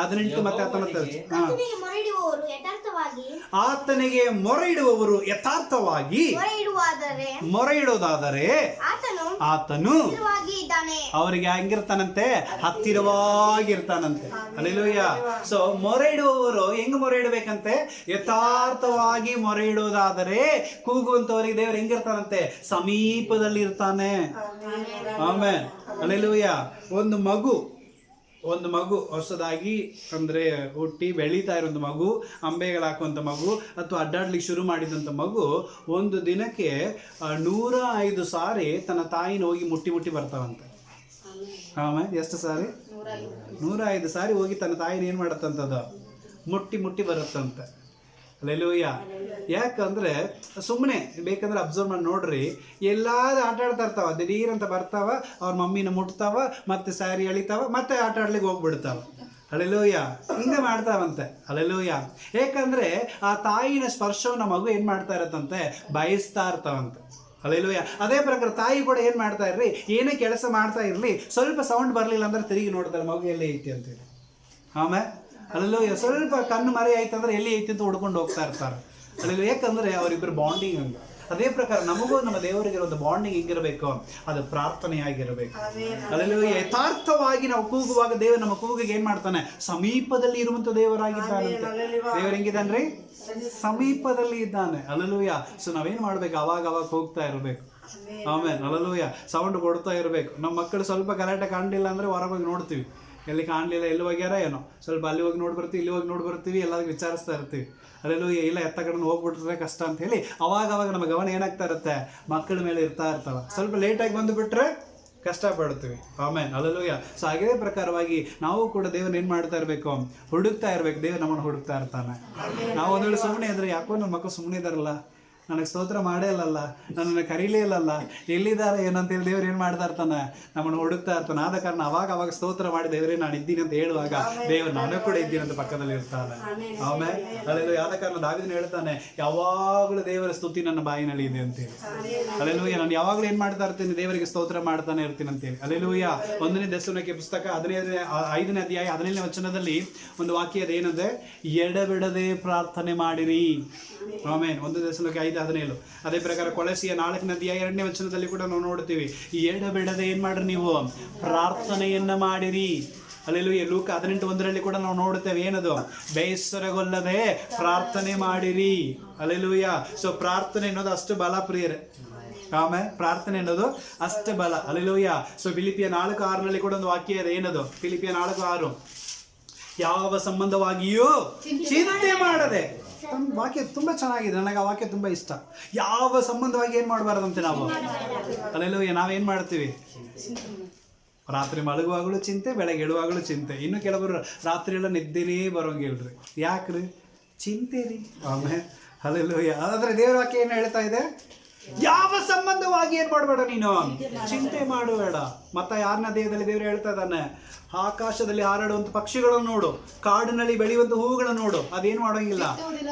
[SPEAKER 4] 18 ಮತ್ತು 19. ಆತನಿಗೆ ಮೊರೆ ಇಡುವವರು ಯಥಾರ್ಥವಾಗಿ ಮೊರೆ ಇಡುವುದಾದರೆ ಆತನು ಅವರಿಗೆ ಹಂಗಿರ್ತಾನಂತೆ, ಹತ್ತಿರವಾಗಿರ್ತಾನಂತೆ. ಹಲ್ಲೆಲೂಯಾ. ಸೊ ಮೊರೆ ಇಡುವವರು ಹೆಂಗ್ ಮೊರೆ ಇಡಬೇಕಂತೆ? ಯಥಾರ್ಥವಾಗಿ ಮೊರೆ ಇಡುವುದಾದರೆ ಕೂಗುವಂತವರಿಗೆ ದೇವರು ಹೆಂಗಿರ್ತಾನಂತೆ? ಸಮೀಪದಲ್ಲಿ ಇರ್ತಾನೆ. ಆಮೇಲೆ ಹಲ್ಲೆಲೂಯಾ. ಒಂದು ಮಗು
[SPEAKER 3] ಒಂದು ಮಗು ಹೊಸದಾಗಿ ಅಂದರೆ ಹುಟ್ಟಿ ಬೆಳೀತಾ ಇರೋ ಒಂದು ಮಗು, ಅಂಬೆಗಳು ಹಾಕುವಂಥ ಮಗು ಅಥವಾ ಅಡ್ಡಾಡ್ಲಿಕ್ಕೆ ಶುರು ಮಾಡಿದಂಥ ಮಗು ಒಂದು ದಿನಕ್ಕೆ 105 ಸಾರಿ ತನ್ನ ತಾಯಿನ ಹೋಗಿ ಮುಟ್ಟಿ ಬರ್ತಾವಂತೆ. ಆಮೇಲೆ ಎಷ್ಟು ಸಾರಿ? 105 ಸಾರಿ ಹೋಗಿ ತನ್ನ ತಾಯಿನ ಏನು ಮಾಡತ್ತಂತದ್ದು ಮುಟ್ಟಿ ಬರುತ್ತಂತೆ. ಅಲ್ಲೆಲ್ಲೂಯ್ಯ. ಯಾಕಂದ್ರೆ ಸುಮ್ಮನೆ ಬೇಕಂದ್ರೆ ಅಬ್ಸರ್ವ್ ಮಾಡಿ ನೋಡ್ರಿ, ಎಲ್ಲಾದ್ರೂ ಆಟ ಆಡ್ತಾ ಇರ್ತಾವ, ದಿಢೀರಂತ ಬರ್ತಾವ, ಅವ್ರ ಮಮ್ಮಿನ ಮುಟ್ತಾವ, ಮತ್ತೆ ಸ್ಯಾರಿ ಎಳಿತಾವ, ಮತ್ತೆ ಆಟ ಆಡ್ಲಿಕ್ಕೆ ಹೋಗ್ಬಿಡ್ತಾವ. ಅಲ್ಲೆಲ್ಲೂಯ್ಯ. ಹಿಂಗೆ ಮಾಡ್ತಾವಂತೆ. ಅಲ್ಲೆಲ್ಲೂಯ್ಯ. ಯಾಕಂದ್ರೆ ಆ ತಾಯಿನ ಸ್ಪರ್ಶವನ್ನ ಮಗು ಏನ್ ಮಾಡ್ತಾ ಇರತ್ತಂತೆ, ಬಯಸ್ತಾ ಇರ್ತಾವಂತೆ. ಅಲ್ಲೆಲ್ಲೂಯ್ಯ. ಅದೇ ಪ್ರಕಾರ ತಾಯಿ ಕೂಡ ಏನ್ ಮಾಡ್ತಾ ಇರ್ರಿ, ಏನೇ ಕೆಲಸ ಮಾಡ್ತಾ ಇರ್ಲಿ, ಸ್ವಲ್ಪ ಸೌಂಡ್ ಬರ್ಲಿಲ್ಲ ಅಂದ್ರೆ ತಿರುಗಿ ನೋಡ್ತಾರೆ ಮಗು ಎಲ್ಲಿ ಐತಿ ಅಂತೇಳಿ. ಆಮೇಲೆ ಅಲ್ಲೂ ಸ್ವಲ್ಪ ಕಣ್ಣು ಮರೆ ಆಯ್ತಂದ್ರೆ ಎಲ್ಲಿ ಐತಿ ಅಂತ ಹುಡ್ಕೊಂಡು ಹೋಗ್ತಾ ಇರ್ತಾರೆ. ಅಲ್ಲಿ ಯಾಕಂದ್ರೆ ಅವರಿಬ್ಬರು ಬಾಂಡಿಂಗ್ ಹಂಗ. ಅದೇ ಪ್ರಕಾರ ನಮಗೂ ನಮ್ಮ ದೇವರಿಗೆ ಒಂದು ಬಾಂಡಿಂಗ್ ಹೆಂಗಿರಬೇಕು, ಅದು ಪ್ರಾರ್ಥನೆಯಾಗಿರಬೇಕು. ಅಲ್ಲಿ ಯಥಾರ್ಥವಾಗಿ ನಾವು ಕೂಗುವಾಗ ದೇವರು ನಮ್ಮ ಕೂಗಿಗೆ ಏನ್ ಮಾಡ್ತಾನೆ, ಸಮೀಪದಲ್ಲಿ ಇರುವಂತ ದೇವರಾಗಿದ್ದಾನೆ. ದೇವರು ಹೆಂಗಿದ್ದಾನ್ರಿ, ಸಮೀಪದಲ್ಲಿ ಇದ್ದಾನೆ. ಅಲ್ಲೂಯ್ಯ. ಸೊ ನಾವೇನ್ ಮಾಡ್ಬೇಕು, ಅವಾಗ ಹೋಗ್ತಾ ಇರ್ಬೇಕು. ಆಮೇಲೆ ಅಲ್ಲೂಯ್ಯ, ಸೌಂಡ್ ಕೊಡ್ತಾ ಇರ್ಬೇಕು. ನಮ್ಮ ಮಕ್ಕಳು ಸ್ವಲ್ಪ ಗಲಾಟೆ ಕಾಣಲಿಲ್ಲ ಅಂದ್ರೆ ಹೊರಗೋಗಿ ನೋಡ್ತೀವಿ, ಎಲ್ಲಿ ಕಾಣಲಿಲ್ಲ, ಎಲ್ಲಿ ಹೋಗ್ಯಾರ ಏನೋ, ಸ್ವಲ್ಪ ಅಲ್ಲಿ ಹೋಗಿ ನೋಡಿ ಬರ್ತೀವಿ, ಇಲ್ಲಿ ಹೋಗಿ ನೋಡಿ ಬರ್ತೀವಿ, ಎಲ್ಲದಕ್ಕೆ ವಿಚಾರಿಸ್ತಾ ಇರ್ತೀವಿ. ಅಲ್ಲೆಲ್ಲೂ ಇಲ್ಲ ಎತ್ತ ಕಡೆ ಹೋಗ್ಬಿಟ್ರೆ ಕಷ್ಟ ಅಂತ ಹೇಳಿ ಅವಾಗ ನಮ್ಮ ಗಮನ ಏನಾಗ್ತಾ ಇರುತ್ತೆ, ಮಕ್ಕಳ ಮೇಲೆ ಇರ್ತಾ ಇರ್ತಾವ. ಸ್ವಲ್ಪ ಲೇಟಾಗಿ ಬಂದುಬಿಟ್ರೆ ಕಷ್ಟಪಡ್ತೀವಿ. ಆಮೇಲೆ ಅಲ್ಲೆಲ್ಲೂಯ್ಯ. ಸೊ ಅದೇ ಪ್ರಕಾರವಾಗಿ ನಾವು ಕೂಡ ದೇವ್ರನ್ನ ಏನು ಮಾಡ್ತಾ ಇರಬೇಕು, ಹುಡುಕ್ತಾ ಇರಬೇಕು. ದೇವ್ರು ನಮ್ಮನ್ನು ಹುಡುಕ್ತಾ ಇರ್ತಾನೆ. ನಾವು ಒಂದು ವೇಳೆ ಸುಮ್ಮನೆ ಇದ್ರೆ, ಯಾಕೋ ನನ್ನ ಮಕ್ಕಳು ಸುಮ್ಮನೆ ಇದಾರಲ್ಲ, ನನಗೆ ಸ್ತೋತ್ರ ಮಾಡೇ ಇಲ್ಲಲ್ಲ, ನನ್ನನ್ನು ಕರೀಲೇ ಇಲ್ಲಲ್ಲ, ಎಲ್ಲಿದ್ದಾರೆ ಏನಂತೇಳಿ ದೇವ್ರು ಏನು ಮಾಡ್ತಾ ಇರ್ತಾನೆ, ನಮ್ಮನ್ನು ಹುಡುಕ್ತಾ ಇರ್ತಾನೆ. ಆದ ಕಾರಣ ಅವಾಗ ಸ್ತೋತ್ರ ಮಾಡಿ ದೇವರೇ ನಾನು ಇದ್ದೀನಿ ಅಂತ ಹೇಳುವಾಗ ದೇವರು ನಾನು ಕೂಡ ಇದ್ದೀನಿ ಅಂತ ಪಕ್ಕದಲ್ಲಿ ಇರ್ತಾನೆ. ಆಮೇಲೆ ಅಲ್ಲೆಲ್ಲೂ ಆದ ಕಾರಣ ದಾವೀದನು ಹೇಳ್ತಾನೆ, ಯಾವಾಗಲೂ ದೇವರ ಸ್ತುತಿ ನನ್ನ ಬಾಯಿನಲ್ಲಿ ಇದೆ ಅಂತೇಳಿ. ಅಲ್ಲೆಲ್ಲೂಯ್ಯ. ನಾನು ಯಾವಾಗಲೂ ಏನು ಮಾಡ್ತಾ ಇರ್ತೀನಿ, ದೇವರಿಗೆ ಸ್ತೋತ್ರ ಮಾಡ್ತಾನೆ ಇರ್ತೀನಿ ಅಂತೇಳಿ. ಅಲ್ಲೆಲ್ಲೂಯ್ಯ. 1ನೇ ದೆಸಲೋನಿಕೆ ಪುಸ್ತಕ 5ನೇ ಅಧ್ಯಾಯ 17ನೇ ವಚನದಲ್ಲಿ ಒಂದು ವಾಕ್ಯ ಅದೇನಂದ್ರೆ, ಎಡಬಿಡದೆ ಪ್ರಾರ್ಥನೆ ಮಾಡಿರಿ. ಆಮೇಲೆ 1 ದೆಸಲೋನಿಕೆ 5:17. ಅದೇ ಪ್ರಕಾರ ಕೊಲಸಿಯ 4ನೇ ಅಧ್ಯಾಯ 2ನೇ ವಚನದಲ್ಲಿ ಕೂಡ ನಾವು ನೋಡ್ತೀವಿ, ಎಡಬಿಡದೆ ಏನ್ ಮಾಡ್ರಿ, ನೀವು ಪ್ರಾರ್ಥನೆಯನ್ನ ಮಾಡಿರಿ. ಅಲ್ಲೆಲ್ಲೂಯ್ಯ. ಲೂಕ 18:1 ಕೂಡ ನಾವು ನೋಡುತ್ತೇವೆ, ಏನದು, ಬೇಸರಗೊಳ್ಳದೆ ಪ್ರಾರ್ಥನೆ ಮಾಡಿರಿ. ಅಲ್ಲೆಲ್ಲೂಯ್ಯ. ಸೊ ಪ್ರಾರ್ಥನೆ ಅನ್ನೋದು ಅಷ್ಟು ಬಲ ಪ್ರಿಯರೇ. ಆಮೇಲೆ ಪ್ರಾರ್ಥನೆ ಅನ್ನೋದು ಅಷ್ಟು ಬಲ. ಅಲ್ಲೆಲ್ಲೂಯ್ಯ. ಸೊ ಫಿಲಿಪಿಯ 4:6 ಕೂಡ ಒಂದು ವಾಕ್ಯ ಇದೆ, ಏನದು, ಫಿಲಿಪಿಯ 4:6, ಯಾವ ಸಂಬಂಧವಾಗಿಯೂ ಚಿಂತೆ ಮಾಡದೆ. ವಾಕ್ಯ ತುಂಬಾ ಚೆನ್ನಾಗಿದೆ, ನನಗೆ ಆ ವಾಕ್ಯ ತುಂಬಾ ಇಷ್ಟ. ಯಾವ ಸಂಬಂಧವಾಗಿ ಏನ್ ಮಾಡಬಾರ್ದಂತೆ ನಾವು. ಅಲ್ಲೆಲ್ಲೂಯ್ಯ. ನಾವೇನ್ ಮಾಡ್ತೀವಿ, ರಾತ್ರಿ ಮಲಗುವಾಗಲೂ ಚಿಂತೆ, ಬೆಳಗ್ಗೆ ಎಡುವಾಗಲೂ ಚಿಂತೆ. ಇನ್ನು ಕೆಲವರು ರಾತ್ರಿ ಎಲ್ಲ ನಿದ್ದೆನೇ ಬರೋಂಗಿಲ್ರಿ. ಯಾಕ್ರಿ, ಚಿಂತೆ ರೀ. ಆಮೇಲೆ ಅಲ್ಲೆಲ್ಲೂಯ್ಯ. ಆದ್ರೆ ದೇವ್ರ ವಾಕ್ಯ ಏನು ಹೇಳ್ತಾ ಇದೆ, ಯಾವ ಸಂಬಂಧವಾಗಿ ಏನ್ ಮಾಡಬೇಡ, ನೀನು ಚಿಂತೆ ಮಾಡಬೇಡ. ಮತ್ತ 6ನೇ ಅಧ್ಯಾಯದಲ್ಲಿ ದೇವರು ಹೇಳ್ತಾ ಇದ್ದಾನೆ, ಆಕಾಶದಲ್ಲಿ ಹಾರಾಡುವಂತ ಪಕ್ಷಿಗಳನ್ನು ನೋಡು, ಕಾಡಿನಲ್ಲಿ ಬೆಳೆಯುವಂತ ಹೂವುಗಳನ್ನು ನೋಡು, ಅದೇನು ಮಾಡೋಂಗಿಲ್ಲ,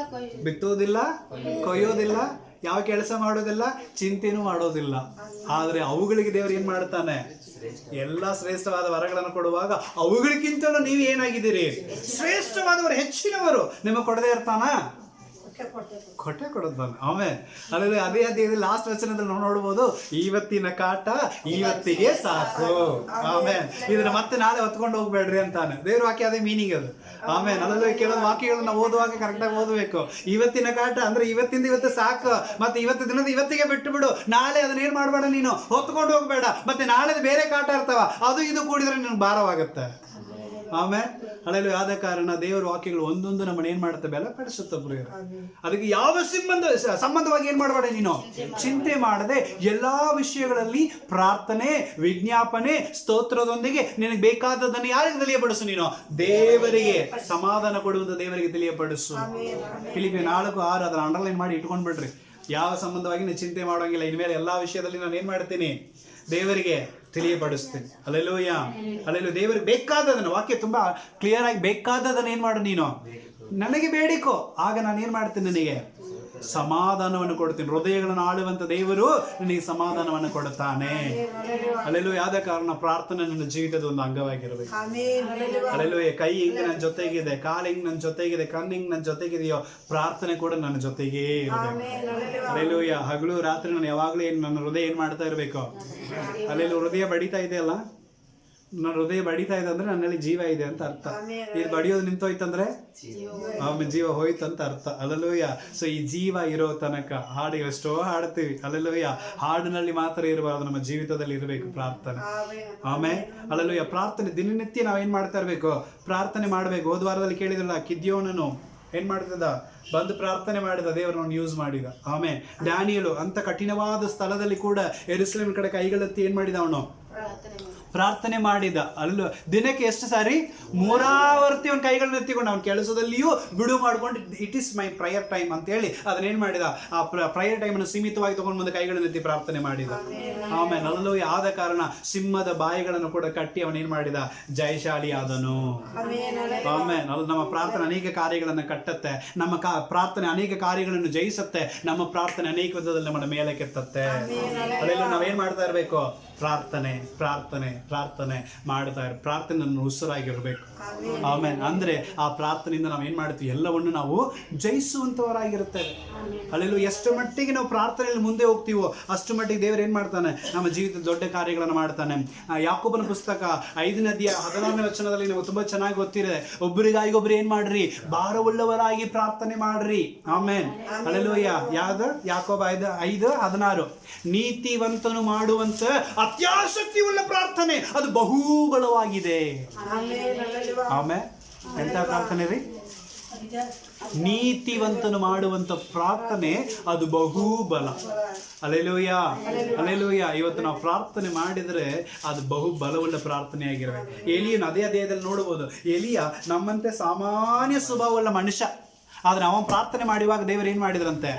[SPEAKER 3] ಬಿತ್ತೋದಿಲ್ಲ, ಕೊಯ್ಯೋದಿಲ್ಲ, ಯಾವ ಕೆಲಸ ಮಾಡೋದಿಲ್ಲ, ಚಿಂತೆನೂ ಮಾಡೋದಿಲ್ಲ. ಆದ್ರೆ ಅವುಗಳಿಗೆ ದೇವರು ಏನ್ ಮಾಡ್ತಾನೆ, ಎಲ್ಲ ಶ್ರೇಷ್ಠವಾದ ವರಗಳನ್ನು ಕೊಡುವಾಗ ಅವುಗಳಿಗಿಂತಲೂ ನೀವು ಏನಾಗಿದ್ದೀರಿ, ಶ್ರೇಷ್ಠವಾದವರು, ಹೆಚ್ಚಿನವರು. ನಿಮಗೆ ಕೊಡದೇ ಇರ್ತಾನ, ಕೊಟ್ಟೆ ಕೊಡುತ್ತಾನೆ. ಆಮೇಲೆ ಅದೇ ಅಧ್ಯಾಯದಲ್ಲಿ ಲಾಸ್ಟ್ ವಚನದಲ್ಲಿ ನಾವು ನೋಡ್ಬೋದು, ಇವತ್ತಿನ ಕಾಟ ಇವತ್ತಿಗೆ ಸಾಕು. ಆಮೇಲೆ ಇದನ್ನ ಮತ್ತೆ ನಾಳೆ ಹೊತ್ಕೊಂಡು ಹೋಗ್ಬೇಡ್ರಿ ಅಂತಾನೆ ದೇವ್ರ ವಾಕ್ಯ. ಅದೇ ಮೀನಿಂಗ್ ಅದು. ಆಮೇಲೆ ಅದರಲ್ಲಿ ಕೆಲವು ವಾಕ್ಯಗಳನ್ನ ಓದುವಾಗ ಕರೆಕ್ಟಾಗಿ ಓದಬೇಕು. ಇವತ್ತಿನ ಕಾಟ ಅಂದ್ರೆ ಇವತ್ತಿಂದ ಇವತ್ತು ಸಾಕು, ಮತ್ತೆ ಇವತ್ತು ದಿನದ ಇವತ್ತಿಗೆ ಬಿಟ್ಟು ಬಿಡು. ನಾಳೆ ಅದನ್ನ ಏನ್ ಮಾಡಬೇಡ, ನೀನು ಹೊತ್ಕೊಂಡು ಹೋಗ್ಬೇಡ. ಮತ್ತೆ ನಾಳೆ ಬೇರೆ ಕಾಟ ಇರ್ತಾವ, ಅದು ಇದು ಕೂಡಿದ್ರೆ ನಿನ್ಗೆ ಭಾರವಾಗುತ್ತೆ. ಆಮೇಲೆ ಹಳೆಯಲು ಆದ ಕಾರಣ ದೇವರ ವಾಕ್ಯಗಳು ಒಂದೊಂದು ನಮ್ಮನ್ನು ಏನ್ ಮಾಡುತ್ತೆ, ಬಲಪಡಿಸುತ್ತೆ ಪ್ರಿಯರೇ. ಅದಕ್ಕೆ ಯಾವ ಸಂಬಂಧವಾಗಿ ಏನ್ ಮಾಡಬೇಡ, ನೀನು ಚಿಂತೆ ಮಾಡದೆ ಎಲ್ಲಾ ವಿಷಯಗಳಲ್ಲಿ ಪ್ರಾರ್ಥನೆ, ವಿಜ್ಞಾಪನೆ, ಸ್ತೋತ್ರದೊಂದಿಗೆ ನಿನಗೆ ಬೇಕಾದದನ್ನು ಯಾರಿಗೆ ತಿಳಿಯಪಡಿಸು, ನೀನು ದೇವರಿಗೆ ಸಮಾಧಾನ ಕೊಡುವಂತ ದೇವರಿಗೆ ತಿಳಿಯಪಡಿಸು. ಫಿಲಿಪಿಯ 4:6 ಅದನ್ನ ಅಂಡರ್ಲೈನ್ ಮಾಡಿ ಇಟ್ಕೊಂಡ್ಬಿಡ್ರಿ. ಯಾವ ಸಂಬಂಧವಾಗಿ ನೀವು ಚಿಂತೆ ಮಾಡೋಂಗಿಲ್ಲ. ಇನ್ಮೇಲೆ ಎಲ್ಲಾ ವಿಷಯದಲ್ಲಿ ನಾನು ಏನ್ ಮಾಡ್ತೀನಿ, ದೇವರಿಗೆ ತಿಳಿಯಪಡಿಸ್ತೀನಿ. ಅಲ್ಲೆಲ್ಲೂಯ್ಯ. ಅಲ್ಲೆಲ್ಲೂ ದೇವರಿಗೆ ಬೇಕಾದದನ್ನು, ವಾಕ್ಯ ತುಂಬಾ ಕ್ಲಿಯರ್ ಆಗಿ, ಬೇಕಾದದನ್ನು ಏನ್ ಮಾಡು, ನೀನು ನನಗೆ ಬೇಡಿಕೋ, ಆಗ ನಾನು ಏನ್ ಮಾಡ್ತೀನಿ, ನನಗೆ ಸಮಾಧಾನವನ್ನು ಕೊಡ್ತೀನಿ. ಹೃದಯಗಳನ್ನು ಆಳುವಂತ ದೇವರು ನಿನಗೆ ಸಮಾಧಾನವನ್ನು ಕೊಡುತ್ತಾನೆ. ಅಲ್ಲೆಲ್ಲೂ ಯಾದ ಕಾರಣ ಪ್ರಾರ್ಥನೆ ನನ್ನ ಜೀವಿತದ ಒಂದು ಅಂಗವಾಗಿರಬೇಕು. ಅಲ್ಲೆಲ್ಲೂ ಕೈ ಹಿಂಗ್ ನನ್ನ ಜೊತೆಗಿದೆ, ಕಾಲು ಹಿಂಗ್ ನನ್ನ ಜೊತೆಗಿದೆ, ಕಣ್ಣು ಹಿಂಗ್ ನನ್ನ ಜೊತೆಗಿದೆಯೋ, ಪ್ರಾರ್ಥನೆ ಕೂಡ ನನ್ನ ಜೊತೆಗೇ ಇರಬೇಕು. ಅಲ್ಲೆಲ್ಲೂ ಹಗಲು ರಾತ್ರಿ ನಾನು ಯಾವಾಗಲೂ ನನ್ನ ಹೃದಯ ಏನ್ ಮಾಡ್ತಾ ಇರಬೇಕು. ಅಲ್ಲೆಲ್ಲೂ ಹೃದಯ ಬಡಿತಾ ಇದೆಯಲ್ಲ,
[SPEAKER 4] ನನ್ನ ಹೃದಯ ಬಡಿತಾ ಇದೆ ಅಂದ್ರೆ ನನ್ನಲ್ಲಿ ಜೀವ ಇದೆ ಅಂತ ಅರ್ಥ. ಇದು ಬಡಿಯೋದು ನಿಂತೋಯ್ತಂದ್ರೆ ಜೀವ ಹೋಯ್ತು ಅಂತ ಅರ್ಥ. ಅಲ್ಲೂಯ್ಯ. ಸೊ ಈ ಜೀವ ಇರೋ ತನಕ ಹಾಡು ಎಷ್ಟೋ ಹಾಡ್ತೀವಿ. ಅಲ್ಲೂಯ್ಯ. ಹಾಡಿನಲ್ಲಿ ಮಾತ್ರ ಇರಬಾರ್ದು, ನಮ್ಮ ಜೀವಿತದಲ್ಲಿ ಇರಬೇಕು ಪ್ರಾರ್ಥನೆ. ಆಮೇಲೆ ಅಲ್ಲೂಯ್ಯ. ಪ್ರಾರ್ಥನೆ ದಿನನಿತ್ಯ ನಾವೇನ್ ಮಾಡ್ತಾ ಇರ್ಬೇಕು, ಪ್ರಾರ್ಥನೆ ಮಾಡ್ಬೇಕು. ಹೋದ ವಾರದಲ್ಲಿ ಕೇಳಿದ್ರಲ್ಲ, ಗಿದ್ಯೋನನು ಏನ್ ಮಾಡ್ತಿದ್ದ, ಬಂದು ಪ್ರಾರ್ಥನೆ ಮಾಡಿದ, ದೇವರನ್ನು ಯೂಸ್ ಮಾಡಿದ. ಆಮೇಲೆ ಡ್ಯಾನಿಯಲು ಅಂತ ಕಠಿಣವಾದ ಸ್ಥಳದಲ್ಲಿ ಕೂಡ ಯೆರೂಸಲೇಮ್ ಕಡೆ ಕೈಗಳೆತ್ತಿ ಏನ್ ಮಾಡಿದ, ಅವನು ಪ್ರಾರ್ಥನೆ ಮಾಡಿದ. ಅಲ್ಲೂ ದಿನಕ್ಕೆ ಎಷ್ಟು ಸಾರಿ, 3 ಆವರ್ತಿ ಅವನ ಕೈಗಳನ್ನ ಎತ್ತಿಕೊಂಡು ಅವನ ಕೆಲಸದಲ್ಲಿಯೂ ಬಿಡು ಮಾಡ್ಕೊಂಡು it is my prayer time ಅಂತ ಹೇಳಿ ಅದನ್ನೇನ್ ಮಾಡಿದ, ಆ ಪ್ರಯರ್ ಟೈಮ್ ಅನ್ನು ಸೀಮಿತವಾಗಿ ತಗೊಂಡು ಬಂದು ಕೈಗಳನ್ನ ಎತ್ತಿ ಪ್ರಾರ್ಥನೆ ಮಾಡಿದ. ಆಮೇಲೆ ಅಲ್ಲೂ ಆದ ಕಾರಣ ಸಿಂಹದ ಬಾಯಿಗಳನ್ನು ಕೂಡ ಕಟ್ಟಿ ಅವನೇನ್ ಮಾಡಿದ, ಜಯಶಾಲಿ ಆದನು. ಆಮೇಲೆ ನಮ್ಮ ಪ್ರಾರ್ಥನೆ ಅನೇಕ ಕಾರ್ಯಗಳನ್ನು ಕಟ್ಟತ್ತೆ, ನಮ್ಮ ಪ್ರಾರ್ಥನೆ ಅನೇಕ ಕಾರ್ಯಗಳನ್ನು ಜಯಿಸುತ್ತೆ, ನಮ್ಮ ಪ್ರಾರ್ಥನೆ ಅನೇಕ ವಿಧದಲ್ಲಿ ನಮ್ಮ ಮೇಲೆ ಕೆತ್ತತ್ತೆ. ಅದೆಲ್ಲ ನಾವೇನ್ ಮಾಡ್ತಾ ಇರ್ಬೇಕು, ಪ್ರಾರ್ಥನೆ ಪ್ರಾರ್ಥನೆ ಪ್ರಾರ್ಥನೆ ಮಾಡ್ತಾ ಇರ್ ಪ್ರಾರ್ಥನೆ ಉಸಿರಾಗಿರ್ಬೇಕು. ಆಮೇಲೆ ಅಂದ್ರೆ ಆ ಪ್ರಾರ್ಥನೆಯಿಂದ ನಾವು ಏನ್ ಮಾಡ್ತೀವಿ, ಎಲ್ಲವನ್ನು ನಾವು ಜಯಿಸುವಂತವರಾಗಿರುತ್ತೇವೆ. ಅಲ್ಲೆಲ್ಲೂ ಎಷ್ಟು ಮಟ್ಟಿಗೆ ನಾವು ಪ್ರಾರ್ಥನೆಯಲ್ಲಿ ಮುಂದೆ ಹೋಗ್ತೀವೋ ಅಷ್ಟು ಮಟ್ಟಿಗೆ ದೇವರು ಏನ್ ಮಾಡ್ತಾನೆ, ನಮ್ಮ ಜೀವಿತದ ದೊಡ್ಡ ಕಾರ್ಯಗಳನ್ನು ಮಾಡ್ತಾನೆ. ಯಾಕೋಬನ ಪುಸ್ತಕ 5ನೇ ಅಧ್ಯಾಯ 16ನೇ ವಚನದಲ್ಲಿ ನಾವು ತುಂಬಾ ಚೆನ್ನಾಗಿ ಗೊತ್ತಿದೆ, ಒಬ್ಬರಿಗಾಗಿ ಒಬ್ರು ಏನ್ ಮಾಡ್ರಿ, ಭಾರವುಳ್ಳವರಾಗಿ ಪ್ರಾರ್ಥನೆ ಮಾಡ್ರಿ. ಆಮೇಲೆ ಅಲ್ಲೆಲ್ಲೂಯ್ಯ. ಯಾವ್ದು, ಯಾಕೋಬ 5:16 ನೀತಿವಂತನು ಮಾಡುವಂತ ಅತ್ಯಾಸಕ್ತಿ ಉಳ್ಳ ಪ್ರಾರ್ಥನೆ ಅದು ಬಹುಬಲವಾಗಿದೆ. ಆಮೇಲೆ ಎಂತ ಪ್ರಾರ್ಥನೆ ರೀ, ನೀತಿವಂತನು ಮಾಡುವಂತ ಪ್ರಾರ್ಥನೆ ಅದು ಬಹುಬಲ. Alleluia alleluia. ಇವತ್ತು ನಾವು ಪ್ರಾರ್ಥನೆ ಮಾಡಿದ್ರೆ ಅದು ಬಹುಬಲವುಳ್ಳ ಪ್ರಾರ್ಥನೆ ಆಗಿರ್ಬೇಕು. ಎಲಿಯನು ಅದೇ ಅಧ್ಯಾಯದಲ್ಲಿ ನೋಡಬಹುದು, ಎಲಿಯ ನಮ್ಮಂತೆ ಸಾಮಾನ್ಯ ಸ್ವಭಾವವುಳ್ಳ ಮನುಷ್ಯ, ಆದ್ರೆ ಅವನ್ ಪ್ರಾರ್ಥನೆ ಮಾಡುವಾಗ ದೇವರು ಏನ್ ಮಾಡಿದ್ರಂತೆ,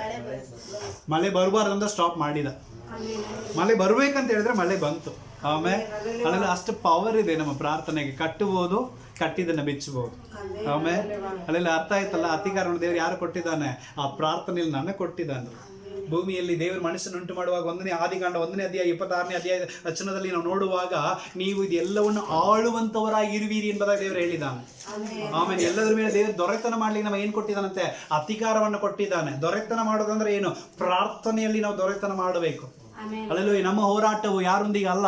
[SPEAKER 4] ಮಳೆ ಬರಬಾರ್ದಂತ ಸ್ಟಾಪ್ ಮಾಡಿದ. ಮಳೆ ಬರ್ಬೇಕಂತ ಹೇಳಿದ್ರೆ ಮಳೆ ಬಂತು. ಆಮೇಲೆ ಅಲ್ಲೆಲ್ಲ ಅಷ್ಟು ಪವರ್ ಇದೆ ನಮ್ಮ ಪ್ರಾರ್ಥನೆಗೆ. ಕಟ್ಟಬಹುದು, ಕಟ್ಟಿದ್ದನ್ನ ಬಿಚ್ಚಬಹುದು. ಆಮೇಲೆ ಅಲ್ಲೆಲ್ಲ ಅರ್ಥ ಆಯ್ತಲ್ಲ, ಅಧಿಕಾರವನ್ನು ದೇವರು ಯಾರು ಕೊಟ್ಟಿದ್ದಾನೆ, ಆ ಪ್ರಾರ್ಥನೆಯಲ್ಲಿ ನನಗೆ ಕೊಟ್ಟಿದ್ದಾನೆ. ಭೂಮಿಯಲ್ಲಿ ದೇವರು ಮನುಷ್ಯನುಂಟು ಮಾಡುವಾಗ 1ನೇ ಆದಿಕಾಂಡ 1ನೇ ಅಧ್ಯಾಯ 26ನೇ ಅಧ್ಯಾಯ ವಚನದಲ್ಲಿ ನಾವು ನೋಡುವಾಗ, ನೀವು ಇದೆಲ್ಲವನ್ನು ಆಳುವಂತವರಾಗಿರುವಿರಿ ಎಂಬುದಾಗಿ ದೇವರು ಹೇಳಿದ್ದಾನೆ. ಆಮೇಲೆ ಎಲ್ಲದರ ಮೇಲೆ ದೇವರು ದೊರೆತನ ಮಾಡ್ಲಿಕ್ಕೆ ನಮಗೆ ಏನ್ ಕೊಟ್ಟಿದ್ದಾನಂತೆ, ಅಧಿಕಾರವನ್ನು ಕೊಟ್ಟಿದ್ದಾನೆ. ದೊರೆತನ ಮಾಡೋದಂದ್ರೆ ಏನು, ಪ್ರಾರ್ಥನೆಯಲ್ಲಿ ನಾವು ದೊರೆತನ ಮಾಡಬೇಕು. ಅಲ್ಲೆಲ್ಲೂ ನಮ್ಮ ಹೋರಾಟವು ಯಾರೊಂದಿಗೆ ಅಲ್ಲ.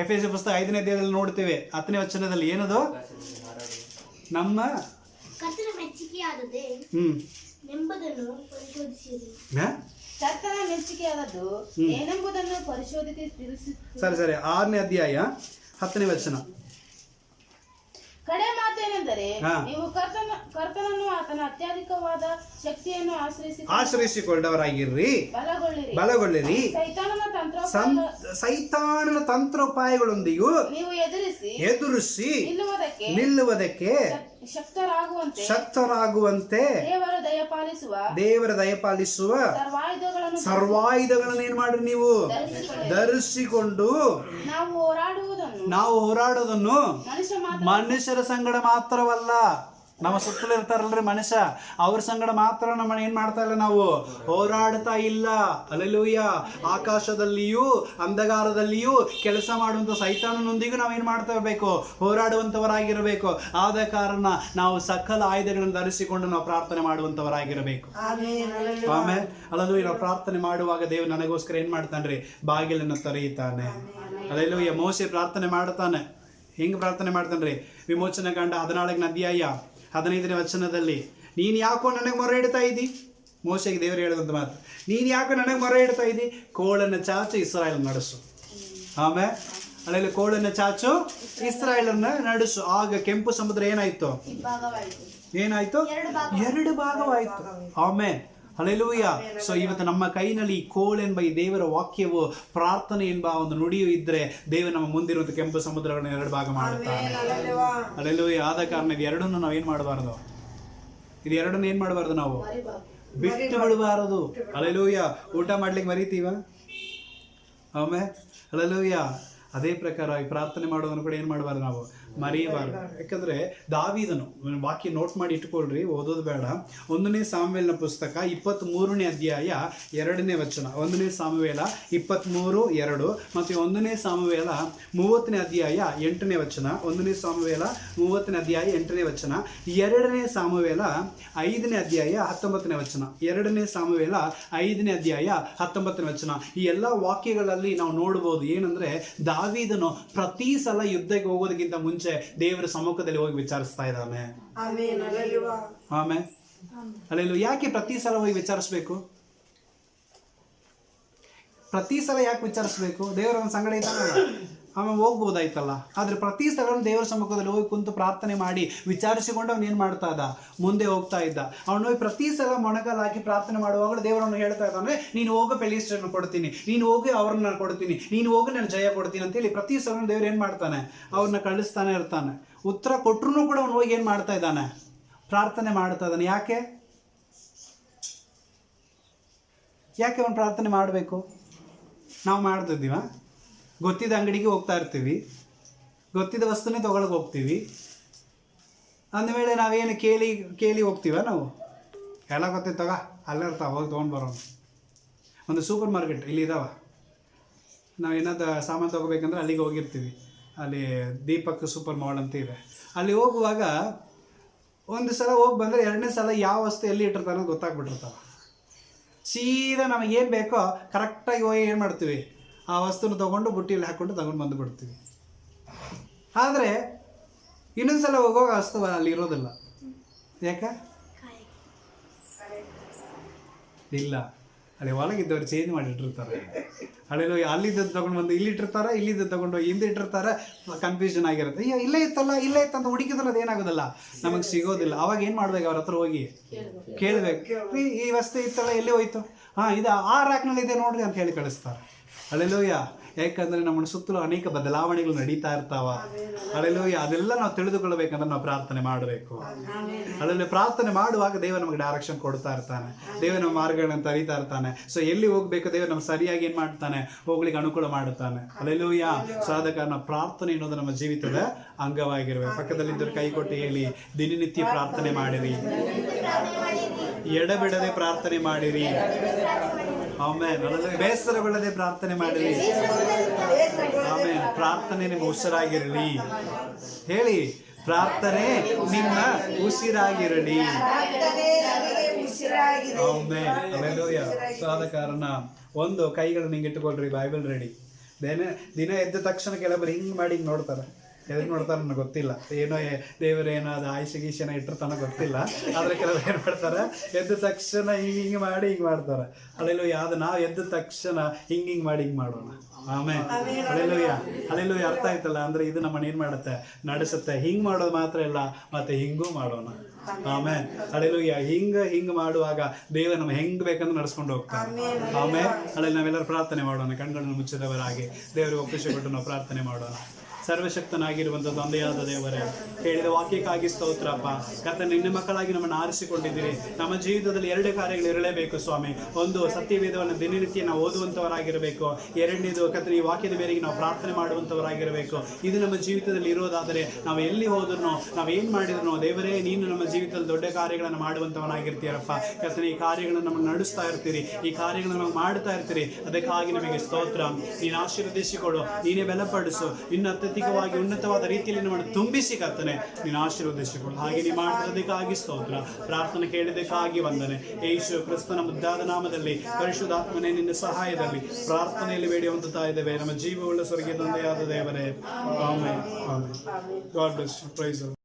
[SPEAKER 4] ಎಫೆಸ ಪುಸ್ತಕ 5ನೇ ಅಧ್ಯಾಯದಲ್ಲಿ ನೋಡ್ತೇವೆ 10ನೇ ವಚನದಲ್ಲಿ ಏನದು, ನಮ್ಮ
[SPEAKER 5] ಕರ್ತನ ಮೆಚ್ಚುಗೆಯಾದದ್ದೇ ಎಂಬುದನ್ನು ಪರಿಶೋಧಿಸಿರಿ.
[SPEAKER 2] ಕರ್ತನ ಮೆಚ್ಚುಗೆಯಾದದ್ದು ಏನೆಂಬುದನ್ನು ಪರಿಶೋಧಿಸಿ ತಿಳಿಸಿ.
[SPEAKER 4] ಸರಿ 6ನೇ ಅಧ್ಯಾಯ 10ನೇ ವಚನ.
[SPEAKER 2] ಕಡೆ ಮಾತೇನೆಂದರೆ, ನೀವು ಕರ್ತನನ್ನು ಆತನ ಅತ್ಯಧಿಕವಾದ ಶಕ್ತಿಯನ್ನು
[SPEAKER 4] ಆಶ್ರಯಿಸಿಕೊಂಡವರಾಗಿರ್ರಿ, ಬಲಗೊಳ್ಳಿರಿ. ಸೈತಾನನ ತಂತ್ರೋಪಾಯಗಳೊಂದಿಗೂ ನೀವು ಎದುರಿಸಿ ನಿಲ್ಲುವುದಕ್ಕೆ ಶಕ್ತರಾಗುವಂತೆ ದೇವರ ದಯಪಾಲಿಸುವ ಸರ್ವಾಯುಧಗಳನ್ನು ಏನ್ ಮಾಡ್ರಿ, ನೀವು ಧರಿಸಿಕೊಂಡು ನಾವು ಹೋರಾಡುವುದನ್ನು ಮನುಷ್ಯರ ಸಂಗಡ ಮಾತ್ರವಲ್ಲ, ನಮ್ಮ ಸುತ್ತಲೂ ಇರ್ತಾರಲ್ರಿ ಮನುಷ್ಯ, ಅವ್ರ ಸಂಗಡ ಮಾತ್ರ ನಮ್ಮ ಏನ್ ಮಾಡ್ತಾ ಇಲ್ಲ, ನಾವು ಹೋರಾಡ್ತಾ ಇಲ್ಲ. ಅಲ್ಲೆಲೂಯ್ಯ. ಆಕಾಶದಲ್ಲಿಯೂ ಅಂಧಕಾರದಲ್ಲಿಯೂ ಕೆಲಸ ಮಾಡುವಂತ ಸೈತಾನನೊಂದಿಗೂ ನಾವೇನ್ ಮಾಡ್ತಾ ಇರಬೇಕು, ಹೋರಾಡುವಂತವರಾಗಿರಬೇಕು. ಆದ ಕಾರಣ ನಾವು ಸಕಲ ಆಯುಧಗಳನ್ನು ಧರಿಸಿಕೊಂಡು ನಾವು ಪ್ರಾರ್ಥನೆ ಮಾಡುವಂತವರಾಗಿರಬೇಕು. ಆಮೇಲೆ ಅಲ್ಲೂಯ್ಯ. ನಾವು ಪ್ರಾರ್ಥನೆ ಮಾಡುವಾಗ ದೇವರು ನನಗೋಸ್ಕರ ಏನ್ ಮಾಡ್ತಾನ್ರಿ, ಬಾಗಿಲನ್ನು ತೆರೆಯುತ್ತಾನೆ. ಅಲ್ಲೆಲೂಯ್ಯ. ಮೋಶೆ ಪ್ರಾರ್ಥನೆ ಮಾಡ್ತಾನೆ. ಹೆಂಗ್ ಪ್ರಾರ್ಥನೆ ಮಾಡ್ತಾನ್ರಿ, ವಿಮೋಚನಾ ಕಾಂಡ 14ನೇ ಅಧ್ಯಾಯ 15ನೇ ವಚನದಲ್ಲಿ, ನೀನು ಯಾಕೋ ನನಗೆ ಮೊರೆ ಇಡ್ತಾ ಇದ್ದಿ, ಮೋಶೆಗೆ ದೇವರು ಹೇಳಿದಂತ ಮಾತು, ನೀನು ಯಾಕೋ ನನಗೆ ಮೊರೆ ಇಡ್ತಾ ಇದ್ದಿ, ಕೋಳನ್ನು ಚಾಚು ಇಸ್ರಾಯೇಲ್ ನಡೆಸು. ಆಮೇಲೆ ಅಲ್ಲೆಲ್ಲ ಕೋಳನ್ನು ಚಾಚು ಇಸ್ರಾಯೇಲನ್ನ ನಡೆಸು. ಆಗ ಕೆಂಪು ಸಮುದ್ರ ಏನಾಯ್ತು, 2 ಭಾಗವಾಯ್ತು. ಆಮೇಲೆ ಹಲ್ಲೆಲೂಯ. ಸೊ ಇವತ್ತು ನಮ್ಮ ಕೈನಲ್ಲಿ ಈ ಕೋಳೆಂಬ ಈ ದೇವರ ವಾಕ್ಯವು, ಪ್ರಾರ್ಥನೆ ಎಂಬ ಒಂದು ನುಡಿಯು ಇದ್ರೆ ದೇವರು ನಮ್ಮ ಮುಂದಿರುವಂತ ಕೆಂಪು ಸಮುದ್ರಗಳನ್ನ 2 ಭಾಗ ಮಾಡುತ್ತಾನೆ. ಹಲ್ಲೆಲೂಯ. ಆದ ಕಾರಣ ಇದೆರಡನ್ನು ನಾವು ಏನ್ ಮಾಡಬಾರದು, ಇದೆರಡನ್ನು ಏನ್ ಮಾಡಬಾರದು, ನಾವು ಬಿಟ್ಟು ಬಿಡಬಾರದು. ಹಲ್ಲೆಲೂಯ. ಊಟ ಮಾಡ್ಲಿಕ್ಕೆ ಮರಿತೀವ. ಆಮೇಲೆ ಹಲ್ಲೆಲೂಯ. ಅದೇ ಪ್ರಕಾರ ಈ ಪ್ರಾರ್ಥನೆ ಮಾಡೋದನ್ನು ಕೂಡ ಏನ್ ಮಾಡಬಾರ್ದು, ನಾವು ಮರೆಯಬಾರ್ದು. ಯಾಕಂದ್ರೆ ದಾವೀದನು, ವಾಕ್ಯ ನೋಟ್ ಮಾಡಿ ಇಟ್ಕೊಳ್ರಿ, ಓದೋದು ಬೇಡ. 1ನೇ ಸಾಮುವೇಲನ ಪುಸ್ತಕ 23ನೇ ಅಧ್ಯಾಯ 2ನೇ ವಚನ. 1ನೇ ಸಾಮುವೇಲ 23:2 ಮತ್ತು 1ನೇ ಸಾಮುವೇಲ 30ನೇ ಅಧ್ಯಾಯ 8ನೇ ವಚನ. 1ನೇ ಸಾಮುವೇಲ 30ನೇ ಅಧ್ಯಾಯ 8ನೇ ವಚನ. 2ನೇ ಸಾಮುವೇಲ 5ನೇ ಅಧ್ಯಾಯ 19ನೇ ವಚನ. 2ನೇ ಸಾಮುವೇಲ 5ನೇ ಅಧ್ಯಾಯ 19ನೇ ವಚನ. ಈ ಎಲ್ಲ ವಾಕ್ಯಗಳಲ್ಲಿ ನಾವು ನೋಡ್ಬೋದು ಏನಂದ್ರೆ, ದಾವೀದನು ಪ್ರತಿ ಸಲ ಯುದ್ಧಕ್ಕೆ ಹೋಗೋದಕ್ಕಿಂತ ಮುಂಚೆ ದೇವರ ಸಮ್ಮುಖದಲ್ಲಿ ಹೋಗಿ ವಿಚಾರಿಸ್ತಾ ಇದ್ದಾನೆ. ಆಮೇಲೆ ಅಲ್ಲೆಲ್ಲೂ ಯಾಕೆ ಪ್ರತಿ ಸಲ ಹೋಗಿ ವಿಚಾರಿಸ್ಬೇಕು? ಪ್ರತಿ ಸಲ ಯಾಕೆ ವಿಚಾರಿಸ್ಬೇಕು? ದೇವರ ಒಂದು ಸಂಗಡ ಇದ್ದಾನಲ್ಲ, ಆಮೇಲೆ ಹೋಗ್ಬೋದಾಯ್ತಲ್ಲ. ಆದ್ರೆ ಪ್ರತಿ ಸಲ ದೇವರ ಸಮ್ಮುಖದಲ್ಲಿ ಹೋಗಿ ಕುಂತು ಪ್ರಾರ್ಥನೆ ಮಾಡಿ ವಿಚಾರಿಸಿಕೊಂಡು ಅವನು ಏನ್ ಮಾಡ್ತಾ ಇದ್ದ, ಮುಂದೆ ಹೋಗ್ತಾ ಇದ್ದ. ಅವನು ಹೋಗಿ ಪ್ರತಿ ಸಲ ಮೊಣಕಾಲು ಹಾಕಿ ಪ್ರಾರ್ಥನೆ ಮಾಡುವಾಗಲೂ ದೇವರನ್ನು ಹೇಳ್ತಾ ಇದ್ದಾನೆ, ನೀನು ಹೋಗೋ ಫೆಲಿಸ್ಟಿಯರನ್ನು ಕೊಡ್ತೀನಿ, ನೀನು ಹೋಗಿ ಅವ್ರನ್ನ ನಾನು ಕೊಡ್ತೀನಿ, ನೀನು ಹೋಗಿ ನಾನು ಜಯ ಕೊಡ್ತೀನಿ ಅಂತೇಳಿ ಪ್ರತಿ ಸಲ ದೇವ್ರು ಏನ್ ಮಾಡ್ತಾನೆ, ಅವ್ರನ್ನ ಕಳಿಸ್ತಾನೆ ಇರ್ತಾನೆ. ಉತ್ತರ ಕೊಟ್ಟರು ಕೂಡ ಅವನು ಹೋಗಿ ಏನ್ ಮಾಡ್ತಾ ಇದ್ದಾನೆ, ಪ್ರಾರ್ಥನೆ ಮಾಡ್ತಾ ಇದ್ದಾನೆ. ಯಾಕೆ ಅವನು ಪ್ರಾರ್ಥನೆ ಮಾಡಬೇಕು? ನಾವು ಮಾಡ್ತಿದ್ದೀವ? ಗೊತ್ತಿದ್ದ ಅಂಗಡಿಗೆ ಹೋಗ್ತಾ ಇರ್ತೀವಿ, ಗೊತ್ತಿದ್ದ ವಸ್ತುನೇ ತೊಗೊಳಕ್ಕೆ ಹೋಗ್ತೀವಿ. ಅಂದಮೇಲೆ ನಾವೇನು ಕೇಳಿ ಹೋಗ್ತೀವ? ನಾವು ಎಲ್ಲ ಗೊತ್ತಿತ್ತು ತಗ, ಅಲ್ಲೇ ಇರ್ತಾವೆ, ಹೋಗಿ ತೊಗೊಂಡು ಬರೋಣ. ಒಂದು ಸೂಪರ್ ಮಾರ್ಕೆಟ್ ಇಲ್ಲಿ ಇದಾವ, ನಾವು ಏನಾದ್ರು ಸಾಮಾನು ತೊಗೋಬೇಕಂದ್ರೆ ಅಲ್ಲಿಗೆ ಹೋಗಿರ್ತೀವಿ. ಅಲ್ಲಿ ದೀಪಕ್ ಸೂಪರ್ ಮಾಲ್ ಅಂತ ಇದೆ. ಅಲ್ಲಿ ಹೋಗುವಾಗ ಒಂದು ಸಲ ಹೋಗಿ ಬಂದರೆ 2ನೇ ಸಲ ಯಾವ ವಸ್ತು ಎಲ್ಲಿ ಇಟ್ಟಿರ್ತಾರೋ ಗೊತ್ತಾಗ್ಬಿಟ್ಟಿರ್ತಾವೆ. ಸೀದಾ ನಮಗೇನು ಬೇಕೋ ಕರೆಕ್ಟಾಗಿ ಹೋಗಿ ಏನು ಮಾಡ್ತೀವಿ, ಆ ವಸ್ತುನ ತೊಗೊಂಡು ಬುಟ್ಟಿಯಲ್ಲಿ ಹಾಕ್ಕೊಂಡು ತಗೊಂಡು ಬಂದುಬಿಡ್ತೀವಿ. ಆದರೆ ಇನ್ನೊಂದು ಸಲ ಹೋಗುವಾಗ ವಸ್ತು ಅಲ್ಲಿ ಇರೋದಿಲ್ಲ. ಯಾಕೆ ಇಲ್ಲ, ಅಲ್ಲಿ ಒಳಗಿದ್ದವ್ರು ಚೇಂಜ್ ಮಾಡಿಟ್ಟಿರ್ತಾರೆ. ಅಲ್ಲೆಲ್ಲೋ ಅಲ್ಲಿದ್ದದ್ದು ತೊಗೊಂಡು ಬಂದು ಇಲ್ಲಿ ಇಟ್ಟಿರ್ತಾರೆ, ಇಲ್ಲಿದ್ದದ್ದು ತೊಗೊಂಡು ಹಿಂದೆ ಇಟ್ಟಿರ್ತಾರೆ. ಕನ್ಫ್ಯೂಷನ್ ಆಗಿರುತ್ತೆ. ಅಯ್ಯೋ ಇಲ್ಲೇ ಇತ್ತಂತ ಹುಡುಕಿದ್ರೆ ಅದೇನಾಗೋದಿಲ್ಲ, ನಮಗೆ ಸಿಗೋದಿಲ್ಲ. ಅವಾಗ ಏನು ಮಾಡ್ಬೇಕು, ಅವ್ರ ಹತ್ರ ಹೋಗಿ ಕೇಳಬೇಕು, ಈ ವಸ್ತು ಇತ್ತಲ್ಲ ಎಲ್ಲಿ ಹೋಯ್ತು, ಇದು ಆ ರ್ಯಾಕ್ನಲ್ಲಿ ಇದೆ ನೋಡ್ರಿ ಅಂತ ಹೇಳಿ ಕಳಿಸ್ತಾರೆ. ಅಲ್ಲೆಲ್ಲೋಯ್ಯ, ಯಾಕಂದ್ರೆ ನಮ್ಮ ಸುತ್ತಲೂ ಅನೇಕ ಬದಲಾವಣೆಗಳು ನಡೀತಾ ಇರ್ತಾವ. ಅಲ್ಲೆಲ್ಲೋಯ್ಯ, ಅದೆಲ್ಲ ನಾವು ತಿಳಿದುಕೊಳ್ಬೇಕಂದ್ರೆ ನಾವು ಪ್ರಾರ್ಥನೆ ಮಾಡಬೇಕು. ಅಲ್ಲೆಲ್ಲ ಪ್ರಾರ್ಥನೆ ಮಾಡುವಾಗ ದೇವರು ನಮಗೆ ಡೈರೆಕ್ಷನ್ ಕೊಡ್ತಾ ಇರ್ತಾನೆ, ದೇವರು ನಮ್ಮ ಮಾರ್ಗಗಳನ್ನು ತರಿತಾ ಇರ್ತಾನೆ. ಸೊ ಎಲ್ಲಿ ಹೋಗ್ಬೇಕು ದೇವರು ನಮ್ಗೆ ಸರಿಯಾಗಿ ಏನು ಮಾಡ್ತಾನೆ, ಹೋಗ್ಲಿಕ್ಕೆ ಅನುಕೂಲ ಮಾಡುತ್ತಾನೆ. ಅಲ್ಲೆಲ್ಲೋಯ್ಯ. ಸೊ ಆದ ಕಾರಣ ಪ್ರಾರ್ಥನೆ ಅನ್ನೋದು ನಮ್ಮ ಜೀವಿತದ ಅಂಗವಾಗಿರ್ಬೇಕು. ಪಕ್ಕದಲ್ಲಿದ್ದರು ಕೈ ಕೊಟ್ಟು ಹೇಳಿ, ದಿನನಿತ್ಯ ಪ್ರಾರ್ಥನೆ ಮಾಡಿರಿ, ಎಡಬಿಡದೆ ಪ್ರಾರ್ಥನೆ ಮಾಡಿರಿ. ಆಮೇಲೆ ಬೇಸರಗೊಳ್ಳದೆ ಪ್ರಾರ್ಥನೆ ಮಾಡಿರಿ. ಆಮೇಲೆ ಪ್ರಾರ್ಥನೆ ನಿಮ್ಮ ಉಸಿರಾಗಿರಲಿ. ಹೇಳಿ, ಪ್ರಾರ್ಥನೆ ನಿಮ್ಮ ಉಸಿರಾಗಿರಲಿ. ಆದ ಕಾರಣ ಒಂದು ಕೈಗಳು ನಿಂಗೆ ಇಟ್ಟುಕೊಳ್ರಿ, ಬೈಬಲ್ ರೆಡಿ. ದಿನ ಎದ್ದ ತಕ್ಷಣ ಕೆಲವರು ಹಿಂಗೆ ಮಾಡಿ ಹಿಂಗೆ ನೋಡ್ತಾರೆ. ಎದಕ್ಕೆ ನೋಡ್ತಾರೆ ನನಗೆ ಗೊತ್ತಿಲ್ಲ, ಏನೋ ದೇವರೇನೋ ಅದು ಆಯುಷ ಗೀಶನ ಇಟ್ಟಿರ್ತಾನೋ ಗೊತ್ತಿಲ್ಲ. ಆದರೆ ಕೆಲವರು ಏನು ಮಾಡ್ತಾರೆ, ಎದ್ದ ತಕ್ಷಣ ಹಿಂಗೆ ಮಾಡಿ ಹಿಂಗೆ ಮಾಡ್ತಾರೆ. ಅಲ್ಲೆಲ್ಲೋ ಯಾವ್ದು ನಾವು ಎದ್ದ ತಕ್ಷಣ ಹಿಂಗೆ ಮಾಡಿ ಹಿಂಗೆ ಮಾಡೋಣ. ಆಮೇಲೆ ಅಲ್ಲೆಲ್ಲೋ ಅರ್ಥ ಆಯ್ತಲ್ಲ. ಅಂದ್ರೆ ಇದು ನಮ್ಮನ್ನ ಏನು ಮಾಡುತ್ತೆ, ನಡೆಸುತ್ತೆ. ಹಿಂಗೆ ಮಾಡೋದು ಮಾತ್ರ ಇಲ್ಲ, ಮತ್ತೆ ಹಿಂಗೂ ಮಾಡೋಣ. ಆಮೇಲೆ ಅಲ್ಲೆಲ್ಲೂಯ್ಯ. ಹಿಂಗೆ ಮಾಡುವಾಗ ದೇವ ನಮ್ಮ ಹೆಂಗ್ ಬೇಕಂದ್ರೆ ನಡ್ಸ್ಕೊಂಡು ಹೋಗ್ತಾರೆ. ಆಮೇಲೆ ಅಲ್ಲಿ ನಾವೆಲ್ಲರೂ ಪ್ರಾರ್ಥನೆ ಮಾಡೋಣ, ಕಣ್ಗಳನ್ನು ಮುಚ್ಚಿದವರಾಗಿ ದೇವರಿಗೆ ಒಪ್ಪಿಸಿಬಿಟ್ಟು ನಾವು ಪ್ರಾರ್ಥನೆ ಮಾಡೋಣ. ಸರ್ವಶಕ್ತನಾಗಿರುವಂಥ ತಂದೆಯಾದ ದೇವರೇ, ಹೇಳಿದ ವಾಕ್ಯಕ್ಕಾಗಿ ಸ್ತೋತ್ರಪ್ಪ. ಕರ್ತನೇ, ನಿನ್ನ ಮಕ್ಕಳಾಗಿ ನಮ್ಮನ್ನು ಆರಿಸಿಕೊಂಡಿದ್ದೀರಿ. ನಮ್ಮ ಜೀವಿತದಲ್ಲಿ 2 ಕಾರ್ಯಗಳು ಇರಲೇಬೇಕು ಸ್ವಾಮಿ. ಒಂದು, ಸತ್ಯವೇದವನ್ನು ದಿನನಿತ್ಯ ನಾವು ಓದುವಂಥವರಾಗಿರಬೇಕು. 2ನೇದು, ಕರ್ತನೇ, ಈ ವಾಕ್ಯದ ಮೇರೆಗೆ ನಾವು ಪ್ರಾರ್ಥನೆ ಮಾಡುವಂಥವರಾಗಿರಬೇಕು. ಇದು ನಮ್ಮ ಜೀವಿತದಲ್ಲಿ ಇರೋದಾದರೆ ನಾವು ಎಲ್ಲಿ ಹೋದ್ರೂ, ನಾವೇನು ಮಾಡಿದ್ರು ದೇವರೇ, ನೀನು ನಮ್ಮ ಜೀವಿತದಲ್ಲಿ ದೊಡ್ಡ ಕಾರ್ಯಗಳನ್ನು ಮಾಡುವಂಥವನಾಗಿರ್ತೀರಪ್ಪ. ಕರ್ತನೇ, ಈ ಕಾರ್ಯಗಳನ್ನು ನಮ್ಮನ್ನು ನಡೆಸ್ತಾ ಇರ್ತೀರಿ, ಈ ಕಾರ್ಯಗಳನ್ನು ನಾವು ಮಾಡ್ತಾ ಇರ್ತೀರಿ. ಅದಕ್ಕಾಗಿ ನಮಗೆ ಸ್ತೋತ್ರ. ನೀನು ಆಶೀರ್ವದಿಸಿಕೊಡು, ನೀನೇ ಬಲಪಡಿಸು, ಇನ್ನು ಅತ್ಯಧಿಕವಾಗಿ ಉನ್ನತವಾದ ರೀತಿಯಲ್ಲಿ ನಮ್ಮನ್ನು ತುಂಬಿಸಿ ಕರ್ತನೆ ನೀನು ಆಶೀರ್ವದಿಸಿಕೊಳ್ಳು. ಹಾಗೆ ನೀವು ಮಾಡಿರೋದಕ್ಕಾಗಿ ಸ್ತೋತ್ರ. ಪ್ರಾರ್ಥನೆ ಕೇಳಿದಕ್ಕಾಗಿ ವಂದನೆ. ಯೇಸು ಕ್ರಿಸ್ತನ ಮುದ್ದಾದ ನಾಮದಲ್ಲಿ, ಪರಿಶುದ್ಧಾತ್ಮನೇ ನಿನ್ನ ಸಹಾಯದಲ್ಲಿ ಪ್ರಾರ್ಥನೆಯಲ್ಲಿ ಬೇಡಿ ಹೊಂದುತ್ತಾ ಇದ್ದೇವೆ ನಮ್ಮ ಜೀವವುಳ್ಳ ಸ್ವರ್ಗೀಯ ತಂದೆಯಾದ ದೇವರೇ. Amen. Amen. God bless you. Praise the lord.